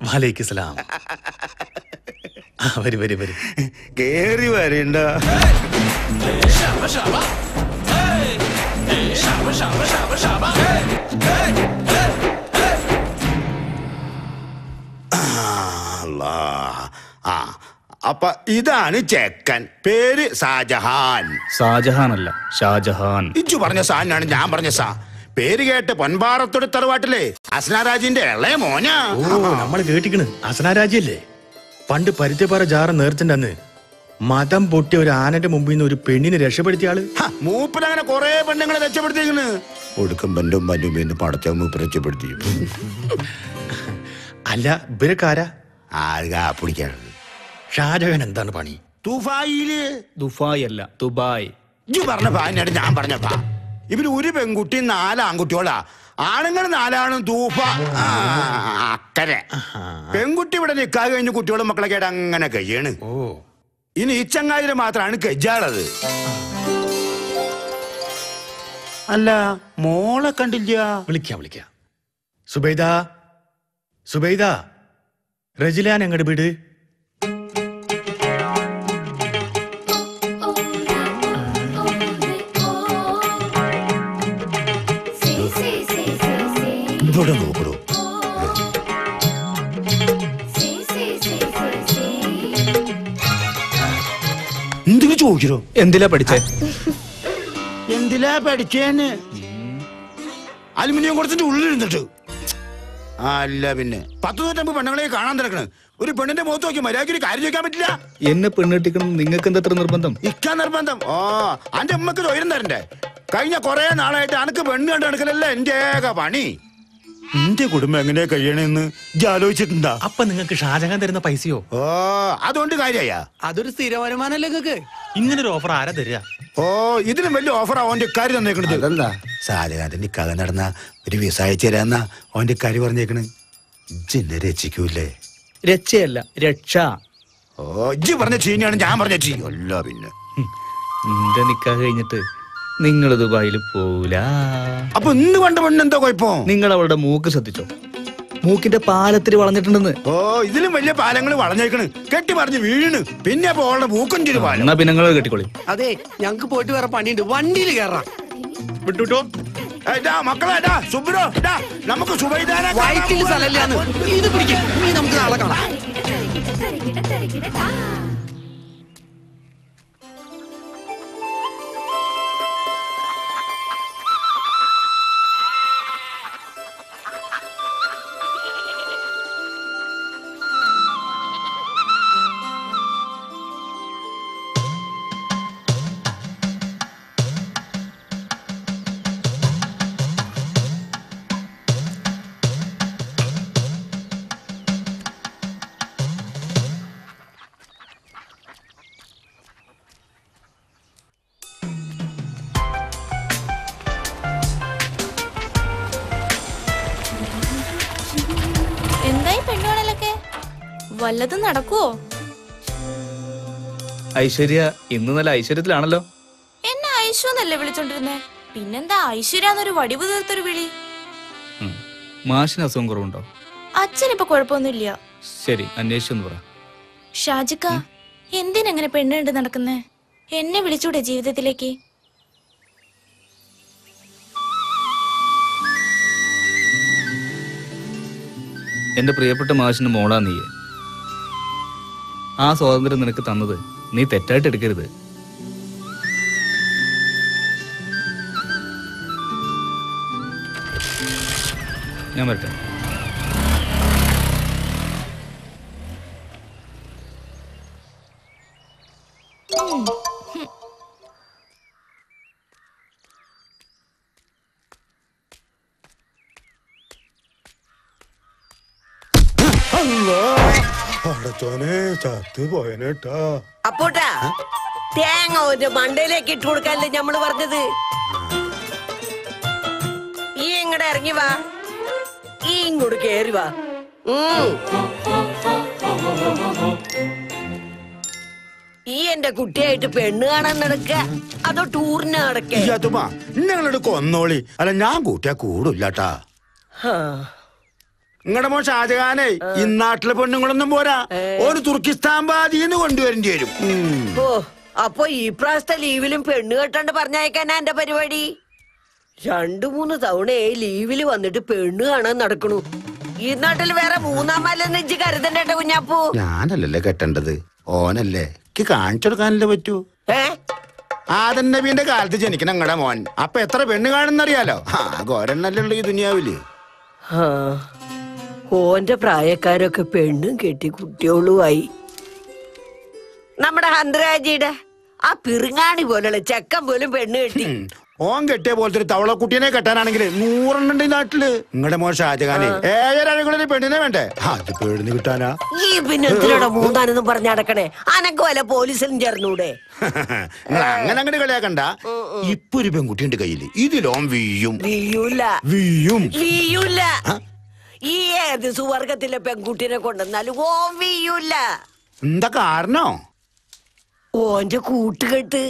വാലേക്കും സലാം. വരി വരി വരി, കേറി വരണ്ട. അപ്പൊ ഇതാണ് ചെക്കൻ, പേര് ഷാജഹാൻ. ഷാജഹാൻ അല്ല, ഷാജഹാൻ. ഇച്ചു പറഞ്ഞ ഷാനാണ്, ഞാൻ പറഞ്ഞ ഷാ. പേര് കേട്ട് പൊൻപാറത്തോട് തറവാട്ടിലെ അസ്നാരാജിന്റെ ഇളയ മോനാ. നമ്മൾ കേട്ടിക്കണ്, അസ്നാരാജിയല്ലേ പണ്ട് പരുത്തിപ്പാറ ജാറ നേർച്ചന്റെ അന്ന് മതം പൊട്ടിയ ഒരു ആനന്റെ മുമ്പിൽ നിന്ന് ഒരു പെണ്ണിനെ രക്ഷപ്പെടുത്തിയ ആള്. മൂപ്പരങ്ങനെ കൊറേ പെണ്ണുങ്ങളെ രക്ഷപ്പെടുത്തിയിരിക്കണ്. ഒടുക്കം ബന്ധും ബന്ധുമെന്ന് പടച്ച മൂപ്പ് രക്ഷപ്പെടുത്തി. അല്ല ഇവരക്കാരാ? പിടിക്കാണ്. ഷാജഹാൻ എന്താണ് പണി? ദുബായില്. ദുബായ് അല്ല, ദുബായ്. ഇജ്ജ് പറഞ്ഞ ഭാനായിട്ട് ഞാൻ പറഞ്ഞ ഭാ. ഇവര് ഒരു പെൺകുട്ടി 4 ആൺകുട്ടിയോളാ. ആണുങ്ങൾ 4 ആണും തൂഫ അക്കരെ. പെൺകുട്ടി ഇവിടെ നിക്കാതെ കഴിഞ്ഞ് കുട്ടികളും മക്കളൊക്കെ ആയിട്ട് അങ്ങനെ കഴിയാണ്. ഇനി ഈ ചങ്ങാതിരെ മാത്രമാണ് കെജാളത്. അല്ല മോളെ കണ്ടില്ല. വിളിക്കാം വിളിക്കാം. സുബൈദ, സുബൈദ, റജിലാൻ എങ്ങട് വീട്? ഇവിടെ നോക്കൂ. എന്തിനു ചോദിക്കോ? എന്തിലാ പഠിച്ചേ? എന്തിലാ പഠിച്ചേന്ന്? അലുമിനിയം കുറച്ചിട്ട് ഉള്ളിലിരുന്നിട്ട്. അല്ല പിന്നെ 10-150 പെണ്ണുങ്ങളെ കാണാൻ തിരക്കണ്. ഒരു പെണ്ണിന്റെ മുഖത്ത് നോക്കി മര്യാദയ്ക്ക് കാര്യം ചോദിക്കാൻ പറ്റില്ല. എന്നെ പെണ്ണെട്ടിക്കണം നിങ്ങൾക്ക് എന്താ നിർബന്ധം? ഇക്ക നിർബന്ധം. അന്റെ അമ്മക്ക് തൊഴിലും തരണ്ടേ? കഴിഞ്ഞ കൊറേ നാളായിട്ട് അനക്ക് പെണ്ണ് കണ്ടു നടക്കലല്ല എന്റെ ഏക പണി. എന്റെ കുടുംബം എങ്ങനെയാ കഴിയണെന്ന് ആലോചിച്ചിട്ടുണ്ടാ? അപ്പൊ നിങ്ങൾക്ക് ഷാജഹാൻ തരുന്ന പൈസയോ? ഓ അതുകൊണ്ട് കാര്യായ അതൊരു സ്ഥിര വരുമാനല്ലേ നിങ്ങക്ക്? ഇങ്ങനൊരു ഓഫർ ആരാ തരിക? ഓ ഇതിനും വലിയ ഓഫർ അവന്റെ കാര്യം തന്നേക്കണത്. അതെന്താ? ഷാജഹാന്റെ നിക്കാതെ നടന്ന ഒരു വിസ അയച്ചു തരാന്നാ അവന്റെ കാര്യം പറഞ്ഞേക്കണ്. ഇജ്ജെന്നെ രക്ഷിക്കൂലേ? രക്ഷയല്ല രക്ഷ. ഓ ഇജ്ജ് പറഞ്ഞ ചീനിയാണ് ഞാൻ പറഞ്ഞ ചീ അല്ല. പിന്നെ നിന്റെ നിക്കാഹ് കഴിഞ്ഞിട്ട് നിങ്ങൾ ദുബായിൽ പോവൂല. അപ്പൊ ഇന്ന് കണ്ട പെണ്ണെന്തോ കുഴപ്പം? നിങ്ങൾ അവളുടെ മൂക്ക് ശ്രദ്ധിച്ചോ? മൂക്കിന്റെ പാലത്തിൽ വളഞ്ഞിട്ടുണ്ടെന്ന്. ഓ ഇതിലും വലിയ പാലങ്ങൾ വളഞ്ഞേക്കണ്. കെട്ടി പറഞ്ഞ് വീണ്. പിന്നെ അപ്പൊ അവളുടെ മൂക്കഞ്ചൊരു പാലം. എന്നാ പിന്നെ നിങ്ങൾ കെട്ടിക്കോളി. അതെ ഞങ്ങക്ക് പോയിട്ട് വേറെ പണിയുണ്ട്, വണ്ടിയിൽ കയറാം. വിട്ടുട്ടോ. മക്കളെ സുബ്രോ നമുക്ക് വയറ്റിൽ സ്ഥലമില്ലാന്ന് ഇത് പിടിക്കും. നീ നമുക്ക് നാളെ കാണാം. എന്തായി പെണ്ണുകാണലൊക്കെ? വല്ലതും നടക്കുവോ? ഐശ്വര്യ ഇന്ന് നല്ല ഐശ്വര്യത്തിലാണല്ലോ. എന്നെ ഐശ്വ എന്നല്ലേ വിളിച്ചോണ്ടിരുന്നേ? പിന്നെന്താ ഐശ്വര്യാന്നൊരു വടിവ് തീർത്തൊരു വിളി? മാഷിന് അസുഖം കുറവുണ്ടോ? അച്ഛനിപ്പൊ കുഴപ്പമൊന്നുമില്ല. ശരി, അന്വേഷിച്ചൊന്ന് പറ. ഷാജിക്ക എന്തിനെങ്ങനെ പെണ്ണ് കണ്ട് നടക്കുന്നേ? എന്നെ വിളിച്ചൂടെ ജീവിതത്തിലേക്ക്? എന്റെ പ്രിയപ്പെട്ട മാഷിന് മോളാ നീ. ആ സ്വാതന്ത്ര്യം നിനക്ക് തന്നത് നീ തെറ്റായിട്ട് എടുക്കരുത്. ഞാൻ വരട്ടെ. അപ്പോട്ടാ തേങ്ങ ഒരു മണ്ടയിലേക്ക് ഇട്ട് കൊടുക്കാനല്ലേ ഞമ്മള് പറഞ്ഞത്. ഈ ഇങ്ങടെ ഇറങ്ങി വാ, ഈ ഇങ്ങോട്ട് കേറി വാ. ഈ എന്റെ കുട്ടിയായിട്ട് പെണ്ണ് കാണാൻ നടക്ക അതോ ടൂറിന് നടക്കേ? നിങ്ങളുടെ കൊന്നോളി. അല്ല ഞാൻ കൂട്ടിയാ കൂടില്ലാട്ടാ. നിങ്ങളുടെ മോൻ ഷാജഹാനെ ഈ നാട്ടിലെ പെണ്ണുങ്ങളൊന്നും പോരാ, ഒരു തുർക്കിസ്ഥാൻ ബാദിന്ന് കൊണ്ടുവരേണ്ടി വരും. ഓ അപ്പൊ ഈ പ്രാവശ്യത്തെ ലീവിലും പെണ്ണ് കെട്ടാണ്ട് പറഞ്ഞയക്കാനാ എന്റെ പരിപാടി. 2-3 തവണയായി ലീവില് വന്നിട്ട് പെണ്ണ് കാണാൻ നടക്കണു. ഈ നാട്ടിൽ വേറെ മൂന്നാമല്ലെന്ന് ഇജ്ജ് കരുതണ്ടേട്ട കുഞ്ഞാപ്പൂ. ഞാനല്ലല്ലേ കെട്ടേണ്ടത്, ഓനല്ലേ. എനിക്ക് കാണിച്ചു കൊടുക്കാനല്ലേ പറ്റൂ. ആദം നബീന്റെ കാലത്ത് ജനിക്കണ നിങ്ങളുടെ മോൻ അപ്പൊ എത്ര പെണ്ണ് കാണുന്നറിയാലോ. ഗോരണ്ണല്ലേ ഉള്ളു ഈ ദുനിയാവില്. ഓന്റെ പ്രായക്കാരൊക്കെ പെണ്ണും കെട്ടി കുട്ടികളുമായി. നമ്മുടെ ഹന്ത്രാജിയുടെ ആ പിറുങ്ങാണി പോലുള്ള ചെക്കൻ പോലും പെണ്ണ് കെട്ടി. ഓൻ കെട്ടിയ പോലത്തെ ഒരു തവളക്കുട്ടീനെ കെട്ടാനാണെങ്കിൽ 100 എണ്ണം നാട്ടില്. നിങ്ങളുടെ മോൻ ഷാജഹാനെ 7 അഴകുള്ള പെണ്ണിനെ വേണ്ടേ? അത് പേടിന് കിട്ടാനാ. ഈ പിന്നെ എന്തിനാ മൂന്നാനെന്നും പറഞ്ഞടക്കണേ? അനക്ക് വല്ല പോലീസിലും ചേർന്നൂടെ? നിങ്ങൾ അങ്ങനെ അങ്ങോട്ട് കളിയാക്കണ്ട. ഇപ്പൊ ഒരു പെൺകുട്ടിയുണ്ട് കയ്യില്, ഇതിലോൻ വീയും. വീയൂല. ഈ ഏത് സുവർഗത്തിലെ പെൺകുട്ടിനെ കൊണ്ടുവന്നാലും ഓൻ വീയൂല. എന്താ കാരണോ? ഓന്റെ കൂട്ടുകെട്ട്.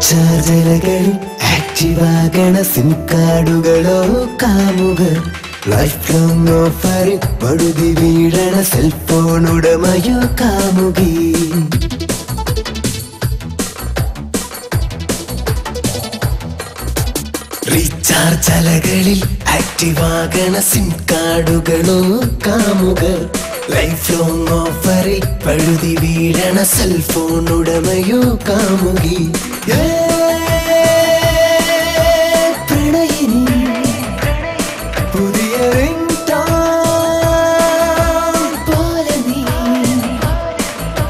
ചാർജറുകൾ ആക്റ്റീവാകണ സിം കാർഡുകളോ കാമുക ലൈഫ് ലോങ് ഓഫറിൽ പടുതി വീഴണ സെൽഫോൺ ഉടമയോ കാമുകി. റീചാർജ് അലകളിൽ ആക്റ്റീവാകണ സിം കാർഡുകളോ കാമുകർ ലൈഫ് ലോങ് ഓഫറിൽ പഴുതി വീഴണ സെൽഫോൺ ഉടമയോ കാമുകി പ്രണയിനി പുതിയ പോലെ നീ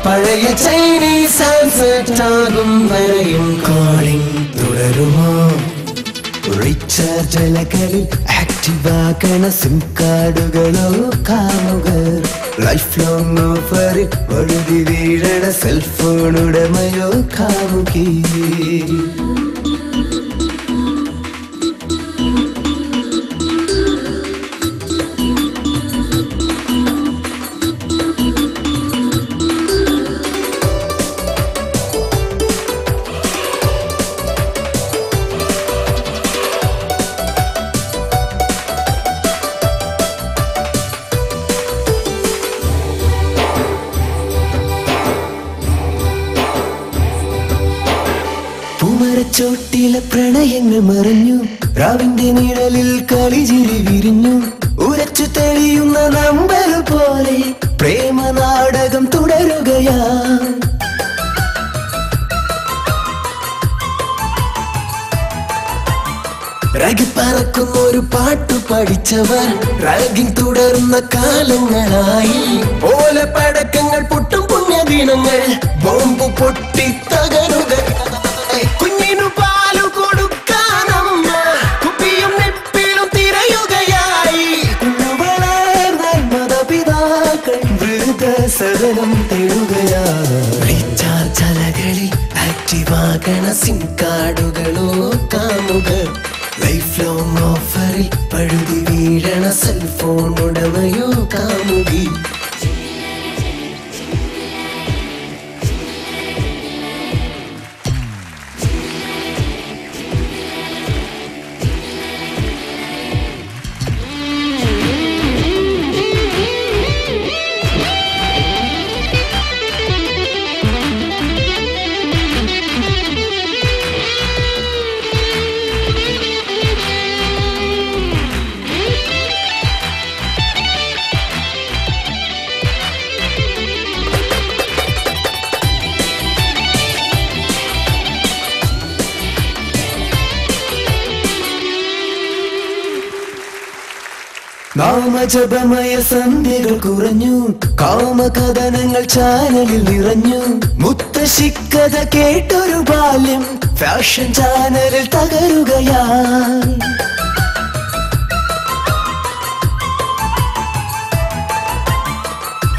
പഴയ ചൈനീസ് ആൻസർ ആകും വരെയും കോളിംഗ് തുടരുമോ റീചാർജ് വിലകളിൽ ആക്റ്റീവാകണ സിം കാർഡുകളോ കാമുകർ ലൈഫ് ലോങ് ഓഫറിൽ വഴുതി വീഴണ സെൽഫോൺ ഉടമയോ കാമുകി ചോട്ടിലെ പ്രണയങ്ങൾ മറഞ്ഞു രാവിന്റെ നിഴലിൽ കളിചിരി വിരിഞ്ഞു ഉരച്ചു തെളിയുന്ന നമ്പർ പോലെ പ്രേമ നാടകം തുടരുകയാ റാഗിൽ പറക്കുന്ന ഒരു പാട്ടു പഠിച്ചവർ റാഗിൽ തുടരുന്ന കാലങ്ങളായി ഓല പടക്കങ്ങൾ പൊട്ടും പുണ്യദിനങ്ങൾ ബോംബ് പൊട്ടി തകരുകയായി കുഞ്ഞിനു പാലു കൊടുക്കാനമ്മ കുപ്പിയും നെപ്പിലും തിരയുകയായി മാതാപിതാക്കൾ വൃദ്ധസദനം തേടുകയാണ് റീചാർജ് അലകളിൽ ആക്റ്റീവാകണ സിം കാർഡുകളോ കാമുകർ ലൈഫ് ലോങ് ഓഫറിൽ പഴുതി വീഴണ സെൽഫോൺ ഉടമയോ കാമുകി നാമജപമയ സന്ധ്യകൾ കുറഞ്ഞു കാമകഥനങ്ങൾ ചാനലിൽ നിറഞ്ഞു മുത്തശ്ശിക്കഥ കേട്ടൊരു ബാല്യം ഫാഷൻ ചാനലിൽ തകരുകയായി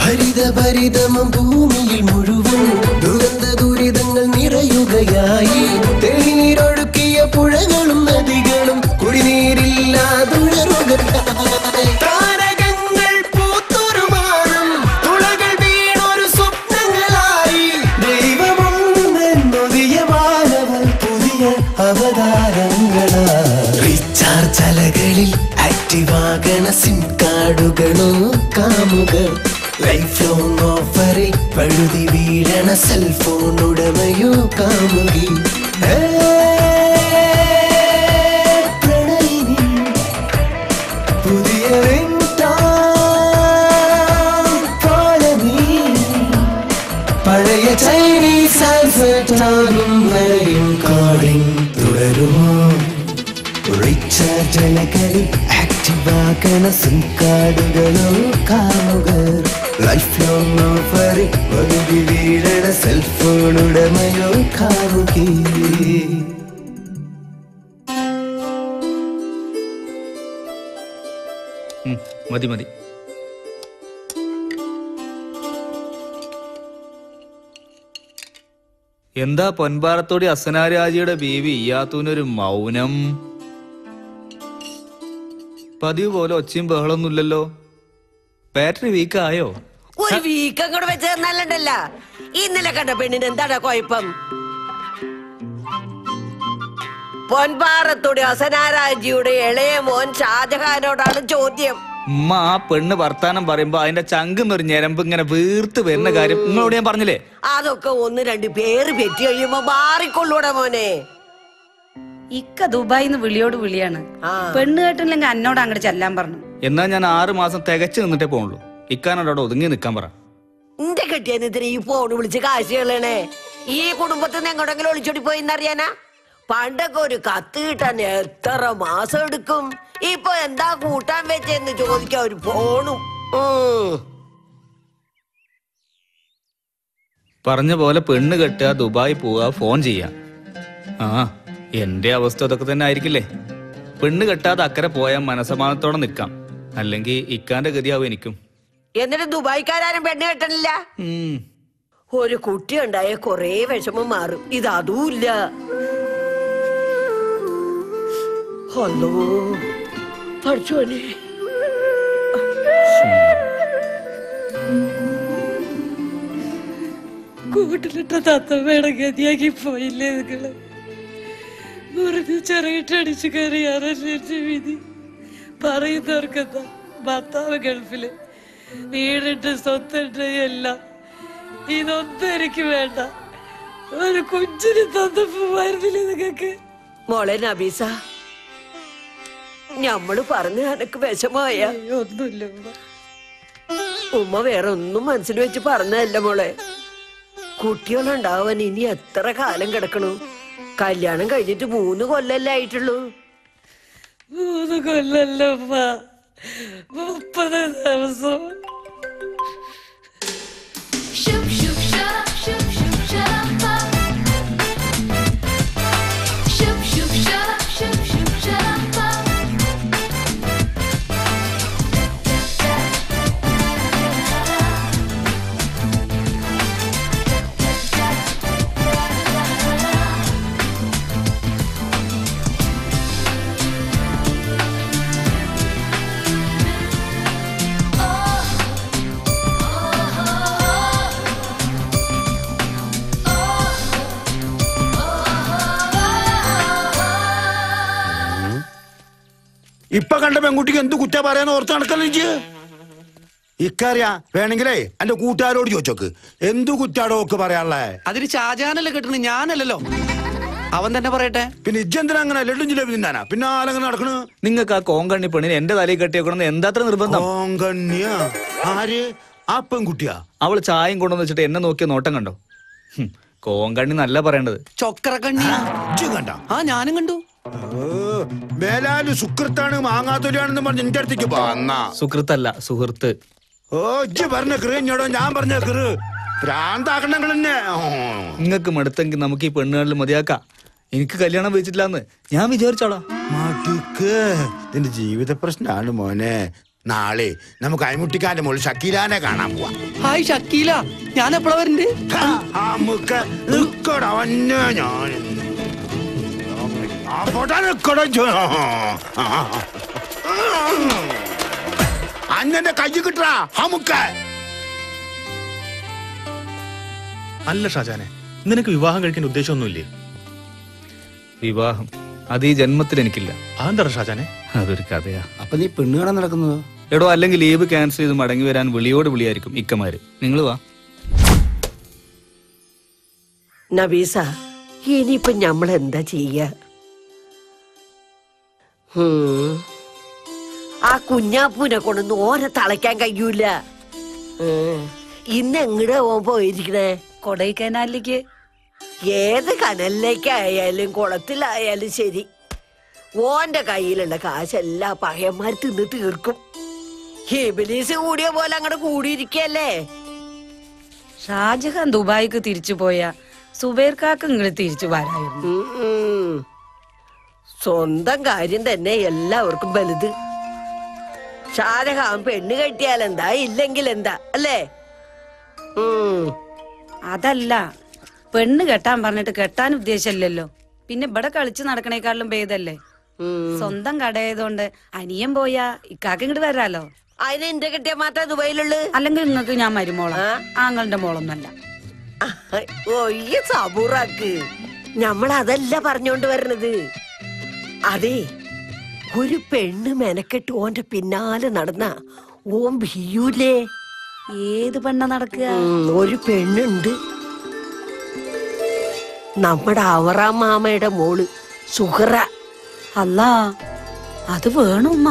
ഹരിതഭരിതമം ഭൂമിയിൽ മുഴുവൻ ദുരന്ത ദുരിതങ്ങൾ നിറയുകയായി തെളിനീരൊഴുക്കിയ പുഴകളും നദികളും കുടിനീരില്ലാതുഴറുകയായി താരകങ്ങൾ പൂത്തൊരു മാനം തുളകൾ വീണൊരു സ്വപ്നങ്ങളായി ദൈവമൊന്നെന്നൊതിയ മാനവർ പുതിയ അവതാരങ്ങളായി റീചാർജ് അലകളിൽ ആക്റ്റീവാകണ സിം കാർഡുകളോ കാമുകർ ലൈഫ് ലോങ് ഓഫറിൽ പഴുതി വീഴണ സെൽഫോൺ ഉടമയോ കാമുകി പ്രണയിനി പുതിയ പോലെ നീ പഴയ ചൈനീസ് ആൽഫറ്റാകും വരെയും കോളിംഗ് തുടരുമോ റീചാർജ് വിലകളിൽ ആക്റ്റീവാകണ സിം കാർഡുകളോ കാമുകർ ലൈഫ് ലോങ് ഓഫറിൽ വഴുതി വീഴണ സെൽഫോൺ ഉടമയോ കാമുകി മതി മതി എന്താ പൊൻപാറത്തോടി അസനാരാജിയുടെ ബീവി ഇയാത്തൂനൊരു മൗനം പതിവ് പോലെ ഒച്ചയും ബഹളൊന്നുമില്ലല്ലോ ബാറ്ററി വീക്കായോ ഒരു വീക്ക് അങ്ങോട്ട് വെച്ച് നല്ലണ്ടല്ല ഇന്നലെ കണ്ട പെണ്ണിന് എന്താണ് കുഴപ്പം പൊൻപാറത്തോടെ അസനാരാജിയുടെ ഇളയ മോൻ ഷാജഹാനോടാണ് ചോദ്യം ഉമ്മ ആ പെണ്ണ് വർത്താനം പറയുമ്പോ അതിന്റെ ചങ്ക് ഞരമ്പ് ഇങ്ങനെ വീർത്ത് വരുന്ന കാര്യം നിങ്ങളോട് ഞാൻ പറഞ്ഞില്ലേ അതൊക്കെ ഒന്ന് രണ്ട് പേര് പെറ്റി കഴിയുമ്പോ മാറിക്കൊള്ളൂടെ മോനെ ഇക്ക ദുബായിന്ന് വിളിയോട് വിളിയാണ്. പെണ്ണ് കേട്ടില്ലെങ്കിൽ എന്നോട് അങ്ങോട്ട് ചെല്ലാൻ പറഞ്ഞു. എന്നാ ഞാൻ 6 മാസം തികച്ചു നിന്നിട്ടേ പോണുള്ളൂ. ഇക്കാനോട് ഒതുങ്ങി നിക്കാൻ പറ. എന്റെ കെട്ടിയെന്നിട്ട് ഈ ഫോണ് വിളിച്ച് കാശ് കളയണേ. ഈ കുടുംബത്തിൽ നിന്ന് എങ്ങോട്ടെങ്കിലും ഒളിച്ചോടി പോയിന്നറിയാനാ? പണ്ടൊക്കെ ഒരു കത്ത് കിട്ടാൻ എത്ര മാസം എടുക്കും. ഇപ്പൊ എന്താ കൂട്ടാൻ വെച്ചെന്ന് ചോദിക്കാൻ ഒരു ഫോണും. പറഞ്ഞ പോലെ പെണ്ണ് കെട്ടുക, ദുബായി പോവുക, ഫോൺ ചെയ്യാ. ആ എന്റെ അവസ്ഥ അതൊക്കെ തന്നെ ആയിരിക്കില്ലേ? പെണ്ണ് കെട്ടാതെ അക്കരെ പോയാൽ മനസമാനത്തോടെ നിക്കാം. അല്ലെങ്കിൽ ഇക്കാന്റെ ഗതിയാവും എനിക്കും. എന്നിട്ട് ദുബായിക്കാരും പെണ്ണ് കെട്ടണില്ല. ഒരു കുട്ടി ഉണ്ടായ കൊറേ വിഷമം മാറും. ഇതൂല്ല. ഹലോ പഠിച്ചോനെ, കൂട്ടിലിട്ട തത്തമ്മയുടെ ഗതിയാക്കി പോയില്ലേ നിങ്ങള്? മുറിഞ്ഞ് ചെറിയിട്ടടിച്ചു കയറിയാറല്ലേ വിധി. പറയുന്നവർക്കെന്താ? ഭർത്താവ് ഗൾഫില്, വീടിട്ട് സ്വത്തുണ്ട്, എല്ലാം. ഇതൊന്നും എനിക്ക് വേണ്ട. ഒരു കുഞ്ചിന് തന്നപ്പോയിരുന്നില്ലേ നിങ്ങക്ക്? മോളെ നബീസ, ഞമ്മള് പറഞ്ഞ എനക്ക് വിഷമായ ഒന്നുമില്ല. ഉമ്മ വേറെ ഒന്നും മനസ്സിൽ വെച്ച് പറഞ്ഞതല്ല മോളെ. കുട്ടികളുണ്ടാവാൻ ഇനി എത്ര കാലം കിടക്കണു? കല്യാണം കഴിഞ്ഞിട്ട് 3 കൊല്ലല്ലേ ആയിട്ടുള്ളൂ. 3 കൊല്ലല്ല, 30 ദിവസം. ഇപ്പൊ കണ്ട പെൺകുട്ടിക്ക് എന്ത് കുറ്റ പറയാന്ന് ഓർത്ത് നടക്കല്ലേ? ഇക്കറിയാ, വേണമെങ്കിലേ എന്റെ കൂട്ടുകാരോട് ചോദിച്ചോക്ക് എന്തു കുറ്റാടോ ഒക്കെ പറയാനുള്ളേ. അതിന് ഷാജഹാനല്ലേ കെട്ടണ, ഞാനല്ലല്ലോ. അവൻ തന്നെ പറയട്ടെ. പിന്നെ ഇജ്ജെന്തിനാ അങ്ങനെ ലഡും ജിലേബി തിന്നാനാ? പിന്നെ ആലങ്ങനെ നടക്കണ്? നിങ്ങൾക്ക് ആ കോങ്കണ്ണി പെണ്ണിന് എന്റെ തലയിൽ കെട്ടിയേക്കണമെന്ന് എന്താത്ര നിർബന്ധം? കോങ്കണ്ണിയാ? ആര്? ആ പെൺകുട്ടിയാ? അവള് ചായം കൊണ്ടുവന്ന് വെച്ചിട്ട് എന്നെ നോക്കിയ നോട്ടം കണ്ടോ? കോങ്കണ്ണി നല്ല പറയേണ്ടത്. ചൊക്കറക്കണ്ണി കണ്ട? ആ ഞാനും കണ്ടു. മേലാല് സുഹൃത്താണ് മാങ്ങാത്തൊലിയാണെന്ന് പറഞ്ഞ് എന്റെ അടുത്തേക്ക് വന്ന. സുഹൃത്തല്ല, സുഹൃത്ത്. ഓ ഇജ്ജ് പറഞ്ഞ കൃഞ്ഞോടോ, ഞാൻ പറഞ്ഞ കൃ ഭ്രാന്താക്കണങ്ങൾ തന്നെ. നിങ്ങൾക്ക് മടുത്തെങ്കിൽ നമുക്ക് ഈ പെണ്ണുകളിൽ മതിയാക്കാം. എനിക്ക് കല്യാണം വെച്ചിട്ടില്ലാന്ന് ഞാൻ വിചാരിച്ചോളാം. നിന്റെ ജീവിത പ്രശ്നമാണ് മോനെ. നാളെ നമുക്ക് അയമുട്ടിക്കാന്റെ മോള് ഷക്കീലാനെ കാണാൻ പോവാ. ഹായ് ഷക്കീല, ഞാൻ എപ്പോഴാ വരണ്ടേ? അന്നെ കൈ കിട്ടാ ഹമുക്ക. അല്ല ഷാജാനെ, നിനക്ക് വിവാഹം കഴിക്കാൻ ഉദ്ദേശമൊന്നുമില്ലേ? വിവാഹം അത് ഈ ജന്മത്തിൽ എനിക്കില്ല. അതെന്താ ഷാജാനെ? അതൊരു കഥയാ. അപ്പൊ നീ പെണ്ണ് കാണാൻ നടക്കുന്നത്? എടോ, അല്ലെങ്കിൽ ലീവ് ക്യാൻസൽ ചെയ്ത് മടങ്ങി വരാൻ വിളിയോട് വിളിയായിരിക്കും ഇക്കമാര്. നിങ്ങൾ വാ. നബീസ, ഇനിയിപ്പൊ ഞമ്മളെന്താ ചെയ്യ? ആ കുഞ്ഞാപ്പൂനെ കൊണ്ടൊന്നും ഓനെ തളയ്ക്കാൻ കഴിയൂല. ഇന്ന് എങ്ങടെ ഓൻ പോയിരിക്കണേ? കൊടൈക്കനാലിലേക്ക്. ഏത് കനലിലേക്കായാലും കുളത്തിലായാലും ശരി, ഓന്റെ കയ്യിലുള്ള കാശെല്ലാം പഹയന്മാർ തിന്ന് തീർക്കും. ഹിബിലീസ് കൂടിയ പോലെ അങ്ങോട്ട് കൂടിയിരിക്കല്ലേ. ഷാജഹാൻ ദുബായിക്ക് തിരിച്ചു പോയ സുബൈർക്കാക്ക് ഇങ്ങോട്ട് തിരിച്ചു വരായിരുന്നു. സ്വന്തം കാര്യം തന്നെ എല്ലാവർക്കും വലുത്. ഷാജഹാൻ പെണ്ണ് കെട്ടിയാൽ എന്താ, ഇല്ലെങ്കിൽ എന്താ, അല്ലേ? അതല്ല, പെണ്ണ് കെട്ടാൻ പറഞ്ഞിട്ട് കെട്ടാൻ ഉദ്ദേശമില്ലല്ലോ. പിന്നെ ഇവിടെ കളിച്ചു നടക്കണേക്കാളും ഭേദല്ലേ. സ്വന്തം കടയായതുകൊണ്ട് അനിയൻ പോയാ ഇക്കാക്ക് ഇങ്ങോട്ട് വരാലോ. അതിന് എന്റെ കെട്ടിയാ മാത്രമേ ദുബൈയിലുള്ളു. അല്ലെങ്കിൽ നിങ്ങൾക്ക് ഞാൻ മരുമോളാ, ആങ്ങളുടെ മോളൊന്നല്ല. ഒയ്യ സബൂറാക്ക്, ഞമ്മളതല്ല പറഞ്ഞോണ്ട് വരണത്. അതെ, ഒരു പെണ്ണ് മെനക്കെട്ട് ഓന്റെ പിന്നാലെ നടന്ന ഓൻ ഭീയൂലേ? ഏത് പെണ്ണ നടക്കുക? ഒരു പെണ്ണുണ്ട്, നമ്മുടെ അവറാം മാമയുടെ മോള്. സുഹറ. അല്ലാ അത് വേണുമ്മ.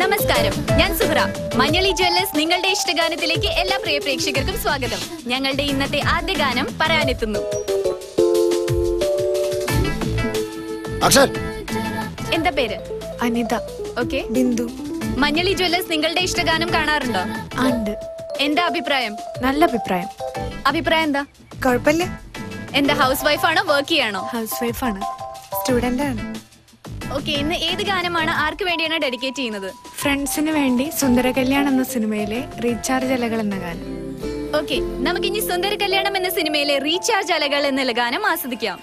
നമസ്കാരം, ഞാൻ സുഹറ. മഞ്ഞളി ജ്വല്ലേഴ്സ് നിങ്ങളുടെ ഇഷ്ടഗാനത്തിലേക്ക് എല്ലാ പ്രിയ പ്രേക്ഷകർക്കും സ്വാഗതം. ഞങ്ങളുടെ ഇന്നത്തെ ആദ്യ ഗാനം പറയാനെത്തുന്നു. എന്താ പേര്? അനിത. ഓക്കെ. ബിന്ദു. മഞ്ഞളി ജ്വല്ലേഴ്സ് നിങ്ങളുടെ ഇഷ്ടഗാനം കാണാറുണ്ടോ? ഉണ്ട്. എന്താ അഭിപ്രായം? നല്ല അഭിപ്രായം. അഭിപ്രായം എന്താ? കുഴപ്പമില്ല. എന്താ ഹൗസ് വൈഫാണോ വർക്ക് ചെയ്യാണോ? ഹൗസ് വൈഫാണ്, സ്റ്റുഡന്റ് ആണ്. ഓക്കെ, ഇന്ന് ഏത് ഗാനമാണ് ആർക്ക് വേണ്ടിയാണ് ഡെഡിക്കേറ്റ് ചെയ്യുന്നത്? ഫ്രണ്ട്സിന് വേണ്ടി സുന്ദര കല്യാണം എന്ന സിനിമയിലെ റീചാർജ് അലകൾ എന്ന ഗാനം. ഓക്കെ, നമുക്കിനി സുന്ദര കല്യാണം എന്ന സിനിമയിലെ റീചാർജ് അലകൾ എന്നുള്ള ഗാനം ആസ്വദിക്കാം.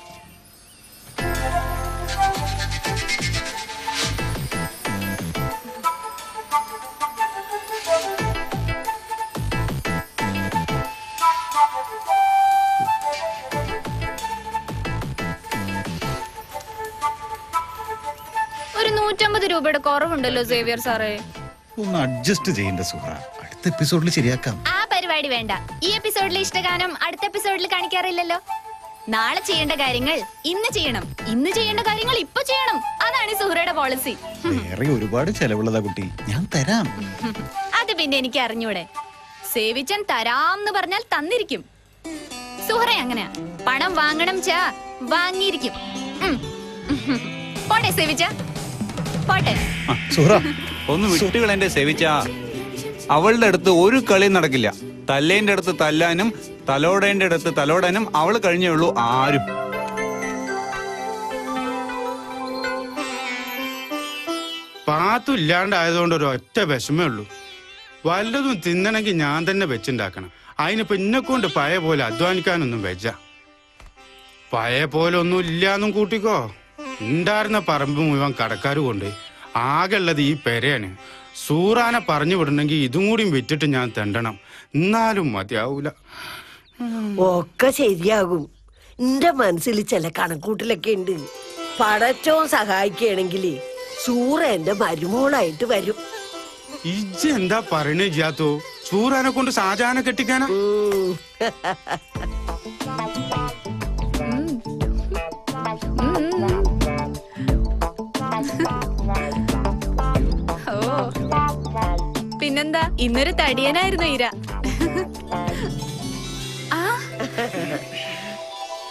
ഒരു 150 രൂപയുടെ കുറവുണ്ടല്ലോ സേവിയർ സാറേ. ഒന്ന് അഡ്ജസ്റ്റ് ചെയ്യണ്ട സുഹറ, അടുത്ത എപ്പിസോഡിൽ ശരിയാക്കാം. ആ പരിപാടി വേണ്ട. ഈ എപ്പിസോഡിലെ ഇഷ്ടഗാനം അടുത്ത എപ്പിസോഡിൽ കാണിക്കാറില്ലല്ലോ. നാളെ ചെയ്യേണ്ട കാര്യങ്ങൾ ഇന്ന് ചെയ്യണം, ഇന്ന് ചെയ്യേണ്ട കാര്യങ്ങൾ ഇപ്പൊ ചെയ്യണം. അതാണ് സുഹറയുടെ പോളിസി. വേറെ ഒരുപാട് ചെലവുള്ളതാ കുട്ടി, ഞാൻ തരാം. അത് പിന്നെ എനിക്ക് അറിഞ്ഞൂടെ. സേവിച്ചൻ തരാംന്ന് പറഞ്ഞാൽ തന്നിരിക്കും. സുഹറ അങ്ങനെയാ, പണം വാങ്ങണം ചാ വാങ്ങിയിരിക്കും. പോട്ടെ സേവിച്ച, പോട്ടെ. സുഹറ ഒന്ന് വിട്ടുകൾ എന്റെ സേവിച്ച. അവളുടെ അടുത്ത് ഒരു കളി നടക്കില്ല. തല്ലേന്റെ അടുത്ത് തല്ലാനും തലോടേന്റെ അടുത്ത് തലോടാനും അവള് കഴിഞ്ഞേ ഉള്ളൂ ആരും. പാത്തുമില്ലാണ്ടായതുകൊണ്ട് ഒരു ഒറ്റ വിഷമേ ഉള്ളൂ. വല്ലതും തിന്നണമെങ്കിൽ ഞാൻ തന്നെ വെച്ചുണ്ടാക്കണം. അതിനിപ്പോ ഇന്നെ കൊണ്ട് പഴയ പോലെ അധ്വാനിക്കാനൊന്നും വെച്ച. പഴയ പോലെ ഒന്നും ഇല്ലാന്നും കൂട്ടിക്കോ. ഉണ്ടായിരുന്ന പറമ്പ് മുഴുവൻ കടക്കാർ കൊണ്ട് ആകെ ഉള്ളത് ഈ പെരയാണ്. സൂറാനെ പറഞ്ഞു വിടണമെങ്കിൽ ഇതും കൂടിയും വിറ്റിട്ട് ഞാൻ തെണ്ടണം. എന്നാലും മതിയാവൂല. ഒക്കെ ശരിയാകും. എന്റെ മനസ്സിൽ ചില കണക്കൂട്ടിലൊക്കെ ഉണ്ട്. പടച്ചോൻ സഹായിക്കുകയാണെങ്കിൽ സൂറ എന്റെ മരുമോളായിട്ട് വരും. ഇജ്ജ് എന്താ പറയണേ ഇല്ലാത്തോ? സൂറാനെ കൊണ്ട് ഷാജഹാനെ കെട്ടിക്കാനാ? പിന്നെന്താ, ഇന്നൊരു തടിയനായിരുന്നു ഇര.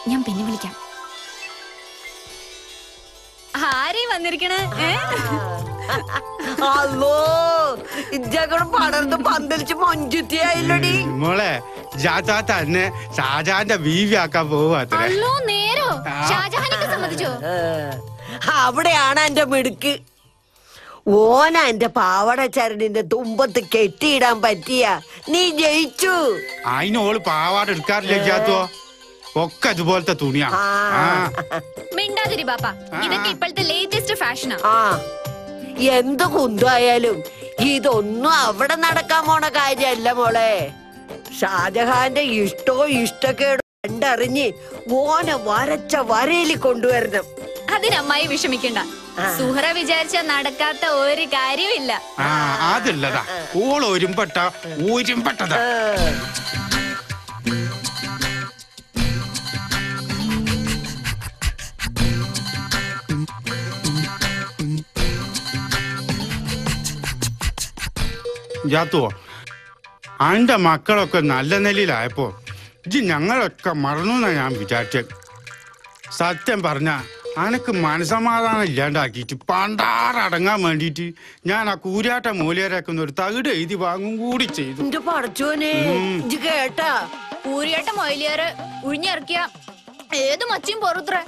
ഞാൻ പിന്നെ വിളിക്കാം. ആരേ വന്നിരിക്കണേ? അല്ലോ ഇജ്ജകൂടെ പടർന്ന് പന്തലിച്ച് മൊഞ്ചുത്തിയായില്ലടി മോളെ. ജാത്താ തന്നെ ഷാജഹാന്റെ ബീവി ആക്കാൻ പോവാത്രേ. അല്ലോ നേരോ? ഷാജഹാനൊക്കെ സമ്മതിച്ചോ? അവിടെയാണ് എന്റെ മിടുക്ക്. ഓന എന്റെ പാവട ചരടിന്റെ തുമ്പത്ത് കെട്ടിയിടാൻ പറ്റിയ നീ ജയിച്ചു. അതിനോള് പാവാട എടുക്കാറില്ല ജാത്തോ. ഒക്കെ അതുപോലത്തെ തുണിയാ. മിണ്ടാതിരി ബാപ്പ, ഇതൊക്കെ ഇപ്പോഴത്തെ ലേറ്റസ്റ്റ് ഫാഷനാ. എന്ത് കുന്തായാലും ഇതൊന്നും അവിടെ നടക്കാൻ പോണ കാര്യല്ല മോളെ. ഷാജഹാന്റെ ഇഷ്ടക്കേടോ കണ്ടറിഞ്ഞ് ഓനെ വരച്ച വരയിൽ കൊണ്ടുവരണം. അതിനമ്മായി വിഷമിക്കണ്ട. സുഹറ വിചാരിച്ച നടക്കാത്ത ഒരു കാര്യമില്ല. അതുള്ളതാ. ഓള് ഒരുമ്പെട്ടതാ. ജാത്തുവോ, അന്റെ മക്കളൊക്കെ നല്ല നിലയിലായപ്പോ ഇജ്ജ് ഞങ്ങളൊക്കെ മറന്നു എന്നാ ഞാൻ വിചാരിച്ചത്. സത്യം പറഞ്ഞ അനക്ക് മനസമാധാനം ഇല്ലാണ്ടാക്കിയിട്ട് പണ്ടാറടങ്ങാൻ വേണ്ടിയിട്ട് ഞാൻ ആ കൂരാട്ട മൂലേരാക്കുന്ന ഒരു തകിട് എഴുതി വാങ്ങും കൂടി ചെയ്തു. കേട്ടാ, കൂരിയാട്ട മൊയിലിയാറ് ഉഴിഞ്ഞിറക്കിയ ഏത് മച്ചിയും പൊറുത്രേ.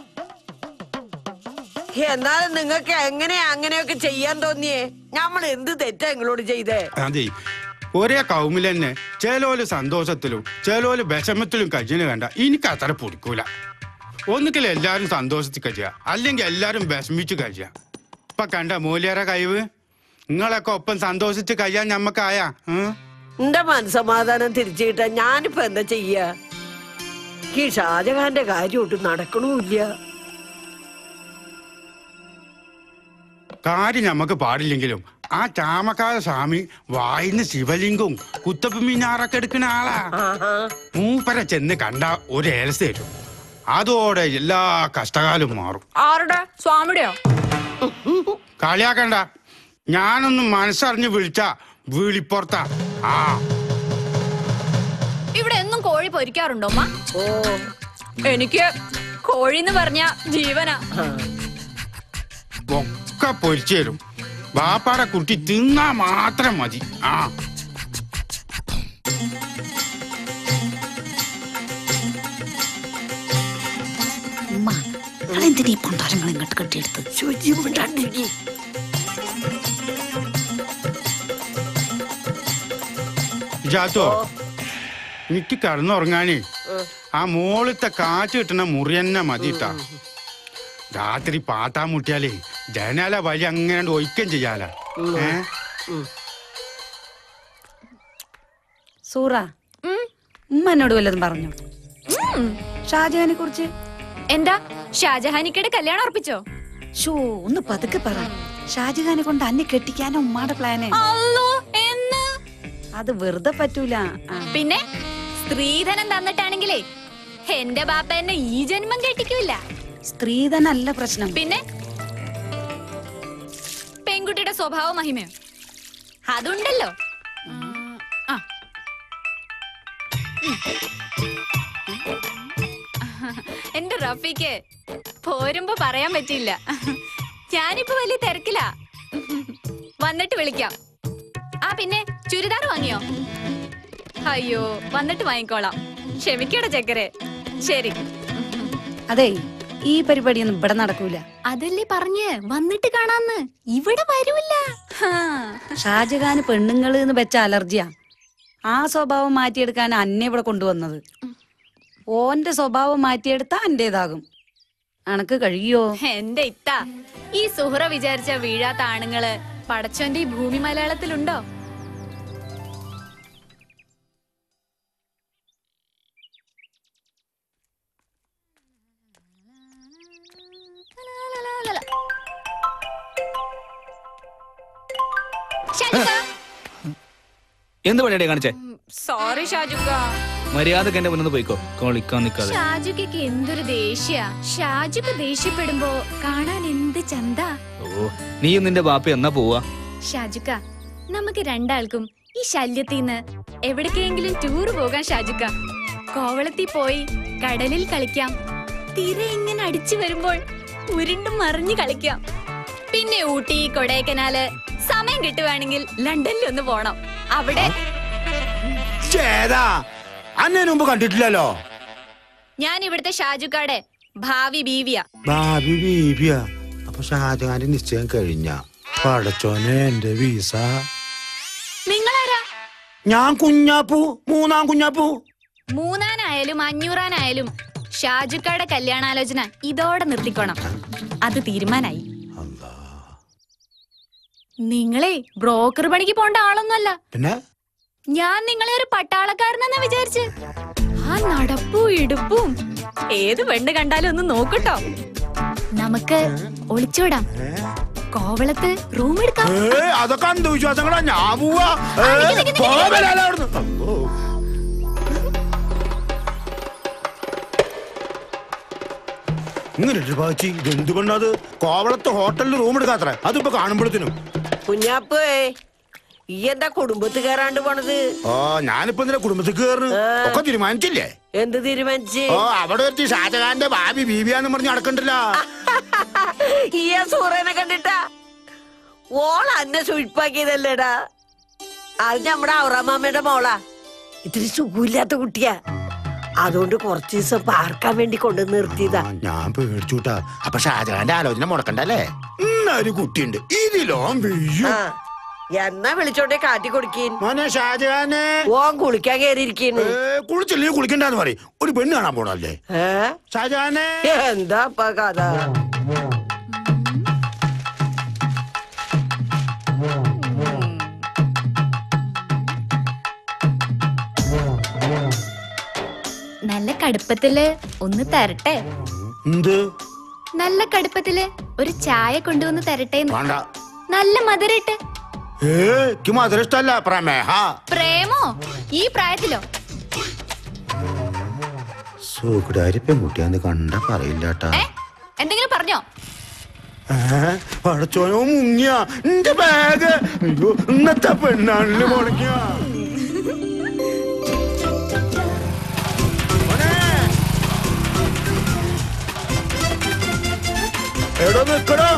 എന്നാലും നിങ്ങൾക്ക് എങ്ങനെയാ അങ്ങനെയൊക്കെ ചെയ്യാൻ തോന്നിയേ? നമ്മൾ എന്ത് തെറ്റാ നിങ്ങളോട് ചെയ്തേ? അതെ, ഒരേ കൗമിൽ തന്നെ ചേലോല് സന്തോഷത്തിലും ചേലോല് വിഷമത്തിലും കഴിഞ്ഞു കണ്ട എനിക്ക് അത്ര പൊടിക്കൂല. ഒന്നുകിൽ എല്ലാരും സന്തോഷത്തിൽ കഴിയുക, അല്ലെങ്കിൽ എല്ലാരും വിഷമിച്ചു കഴിയുക. ഇപ്പൊ കണ്ട മൂല്യര കഴിവ്. നിങ്ങളൊക്കെ ഒപ്പം സന്തോഷിച്ച് കഴിയാൻ ഞമ്മക്കായ. എന്റെ മനസമാധാനം തിരിച്ചു കിട്ടാൻ ഞാനിപ്പോ എന്താ ചെയ്യാ? ഈ ഷാജഹാന്റെ കാര്യം ഒട്ടും നടക്കണമില്ല. കാര്യം ഞമ്മക്ക് പാടില്ലെങ്കിലും ആ ചാമക്കാല സ്വാമി വായിന്ന് ശിവലിംഗവും കുത്തപ്പ് മീനാറൊക്കെ എടുക്കുന്ന ആളാ. മൂപ്പര ചെന്ന് കണ്ട ഒരു ഏലസ് തരും. അതോടെ എല്ലാ കഷ്ടകാലം മാറും. ആരുടെ? സ്വാമിയുടെയോ? കളിയാക്കണ്ട. ഞാനൊന്ന് മനസ്സറിഞ്ഞ് വിളിച്ച വിളിപ്പുറത്താ. ആ ഇവിടെ എന്നും കോഴി പൊരിക്കാറുണ്ടോ അമ്മ? ഓ, എനിക്ക് കോഴിന്ന് പറഞ്ഞ ജീവനാ. ഒക്കെ പൊരിച്ചു തരും. ബാപ്പാടെ കുട്ടി തിന്നാ മാത്രം മതി. ആ അതെന്തിനീ പണ്ടാരങ്ങൾ ഇങ്ങോട്ട് കെട്ടിയെടുത്ത്? ജാത്തോ, എനിക്ക് കിടന്നുറങ്ങാനേ ആ മോളത്തെ കാറ്റ് കിട്ടുന്ന മുറി തന്നെ മതിട്ടാ. രാത്രി പാത്താൻ മുട്ടിയാലേ ജനാല വഴി അങ്ങനെ ഒഴിക്കം ചെയ്യാല. സൂറ, ഉമ്മ എന്നോട് വല്ലതും പറഞ്ഞു ഷാജഹാനെ കുറിച്ച്? എന്താ ഷാജഹാനിക്കയുടെ കല്യാണം ഉറപ്പിച്ചോ? ഷോ, ഒന്ന് പതുക്കെ പറ. ഷാജഹാനെ കൊണ്ട് അന്നെ കെട്ടിക്കാനോ ഉമ്മാടെ പ്ലാന്? അത് വെറുതെ പറ്റൂല. പിന്നെ സ്ത്രീധനം തന്നിട്ടാണെങ്കിലേ എന്റെ ബാപ്പ എന്നെ ഈ ജന്മം കെട്ടിക്കൂല. സ്ത്രീധനല്ല പ്രശ്നം. പിന്നെ പെൺകുട്ടിയുടെ സ്വഭാവ മഹിമയോ അതുണ്ടല്ലോ. എന്റെ റഫീക്ക് പോരുമ്പോ പറയാൻ പറ്റില്ല. ഞാനിപ്പോ വലിയ തിരക്കിലാ. വന്നിട്ട് വിളിക്കാം. ആ പിന്നെ ചുരിദാർ വാങ്ങിയോ? അയ്യോ, വന്നിട്ട് വാങ്ങിക്കോളാം. ക്ഷമിക്കട ചക്കരെ. ശരി. അതെ, ഈ പരിപാടിയൊന്നും ഇവിടെ നടക്കൂല. അതല്ലേ പറഞ്ഞ് വന്നിട്ട് കാണാന്ന്. ഇവിടെ വരൂല്ല. ഷാജഹാന് പെണ്ണുങ്ങള് എന്ന് വെച്ച അലർജിയാ. ആ സ്വഭാവം മാറ്റിയെടുക്കാൻ അന്നെ ഇവിടെ കൊണ്ടുവന്നത്. ഓന്റെ സ്വഭാവം മാറ്റിയെടുത്താ എന്റേതാകും. അനക്ക് കഴിയോ? എന്റെ ഇത്ത, ഈ സുഹറ വിചാരിച്ച വീഴാത്ത ആണുങ്ങള് പടച്ചോന്റെ ഈ ഭൂമി മലയാളത്തിലുണ്ടോ? എന്ത് പണിയാടേ കാണിച്ചേ? സോറി ഷാജുക്ക. മര്യാദക്ക് എന്റെ മുന്നിൽ പോയിക്കോ, കളിക്കാൻ നിൽക്കാതെ. ഷാജുക്ക് എന്തൊരു ദേഷ്യ. ഷാജുക്ക് ദേഷ്യപ്പെടുമ്പോ കാണാൻ എന്ത് ചന്ത. ഓ, നീയും നിന്റെ ബാപ്പ എന്നാ പോവാ? ഷാജുക്ക, നമുക്ക് രണ്ടാൾക്കും ഈ ശല്യത്തിന്ന് എവിടേക്കെങ്കിലും ടൂർ പോകാൻ ഷാജുക്ക. കോവളത്തിൽ പോയി കടലിൽ കളിക്കാം. തിര ഇങ്ങനെ അടിച്ചു വരുമ്പോൾ ഉരുണ്ടും മറിഞ്ഞു കളിക്കാം. പിന്നെ ഊട്ടി, കൊടൈക്കനാല്, സമയം കിട്ടുവാണെങ്കിൽ ലണ്ടനിൽ ഒന്ന് പോണം. അവിടെ അന്നേന് മുമ്പ് കണ്ടിട്ടില്ലല്ലോ. ഞാൻ ഇവിടുത്തെ ഷാജുക്കാടെ ഭാവി ബീവിയാ. ഭാവി ബീവിയാ? അപ്പൊ ഷാജഹാന്റെ നിശ്ചയം കഴിഞ്ഞ? പടച്ചോനെ, എന്റെ വീസ. നിങ്ങളാരാ? ഞാൻ കുഞ്ഞാപ്പു, മൂന്നാം കുഞ്ഞാപ്പു. മൂന്നാനായാലും 500-ആനായാലും ഷാജുക്കാടെ കല്യാണാലോചന ഇതോടെ നിർത്തിക്കോണം. അത് തീരുമാനായി. നിങ്ങളെ ബ്രോക്കർ പണിക്ക് പോണ്ട ആളൊന്നുമല്ല. പിന്നെ ഞാൻ നിങ്ങളെ ഒരു പട്ടാളക്കാരനെന്നാ വിചാരിച്ച്. ആ നടപ്പും ഇടുപ്പും ഏത് പെണ്ണ് കണ്ടാലും ഒന്ന് നോക്കട്ടോ. നമുക്ക് ഒളിച്ചോടാം. കോവളത്ത് റൂം എടുക്കാം. അതൊക്കെ അന്ധവിശ്വാസങ്ങളാ. ഞാൻ പോവാ. ഇങ്ങനെ ഇതെന്ത് പെണ്ണത്? കോവളത്ത് ഹോട്ടലിൽ റൂം എടുക്കാത്ര. അതിപ്പോ കാണുമ്പോഴത്തേനും. കുഞ്ഞാപ്പേ, ഈ എന്താ കുടുംബത്ത് കയറാണ്ട് പോണത്? ഓ, ഞാനിപ്പോ എന്തിനാ കുടുംബത്തിൽ കയറുന്നു? ഒക്കെ തീരുമാനിച്ചില്ലേ? എന്ത് തീരുമാനിച്ച്? ഓ, അവിടെ എത്തി ഷാജഹാന്റെ ഭാവി ബീവിയാന്ന് പറഞ്ഞ് നടക്കണ്ടല്ല. ഈ സൂറനെ കണ്ടിട്ടാ? ഓൾ അന്നെ സുഴിപ്പാക്കിയതല്ലേടാ. അത് നമ്മുടെ ഔറാമാമ്മയുടെ മോളാ. ഇത്തിരി സുഖമില്ലാത്ത കുട്ടിയാ. അതുകൊണ്ട് കുറച്ചു ദിവസം പാർക്കാൻ വേണ്ടി കൊണ്ടു നിർത്തിയതാ. ഞാൻ പേടിച്ചുട്ടാ. അപ്പൊ ഷാജഹാന്റെ ആലോചന മുടക്കണ്ടല്ലേ? ഇന്നൊരു കുട്ടിയുണ്ട്, ഇതിലോ എന്നാ വിളിച്ചോണ്ടേ കാറ്റി കൊടുക്കീൻ. മോനെ ഷാജഹാനെ, ഓൻ കുളിക്കാൻ കയറിയിരിക്കുന്നു. കുളിച്ചില്ലേ കുളിക്കണ്ടെന്ന് പറയും. ഒരു പെണ്ണ് കാണാൻ പോണല്ലേ ഷാജഹാനെ? എന്താ കഥ? നല്ല കടുപ്പത്തില് ഒന്ന് തരട്ടെ. എന്ത് നല്ല കടുപ്പത്തില് ഒരു ചായ കൊണ്ടുവന്ന് തരട്ടെ. നല്ല മധുരട്ട്. മധുര ഇഷ്ടല്ല, പ്രമേഹ. പ്രേമോ? ഈ പ്രായത്തിലോ? സൂക്കുടാരി പെൺകുട്ടിയാന്ന് കണ്ട പറയില്ലാട്ടാ. എന്തെങ്കിലും പറഞ്ഞോ? പടച്ചോനോ മുങ്ങിയ എന്റെ ബാഗ്. അയ്യോ ഇന്നത്തെ പെണ്ണാണില് മുടങ്ങിയ. എടോ നിക്കടോ,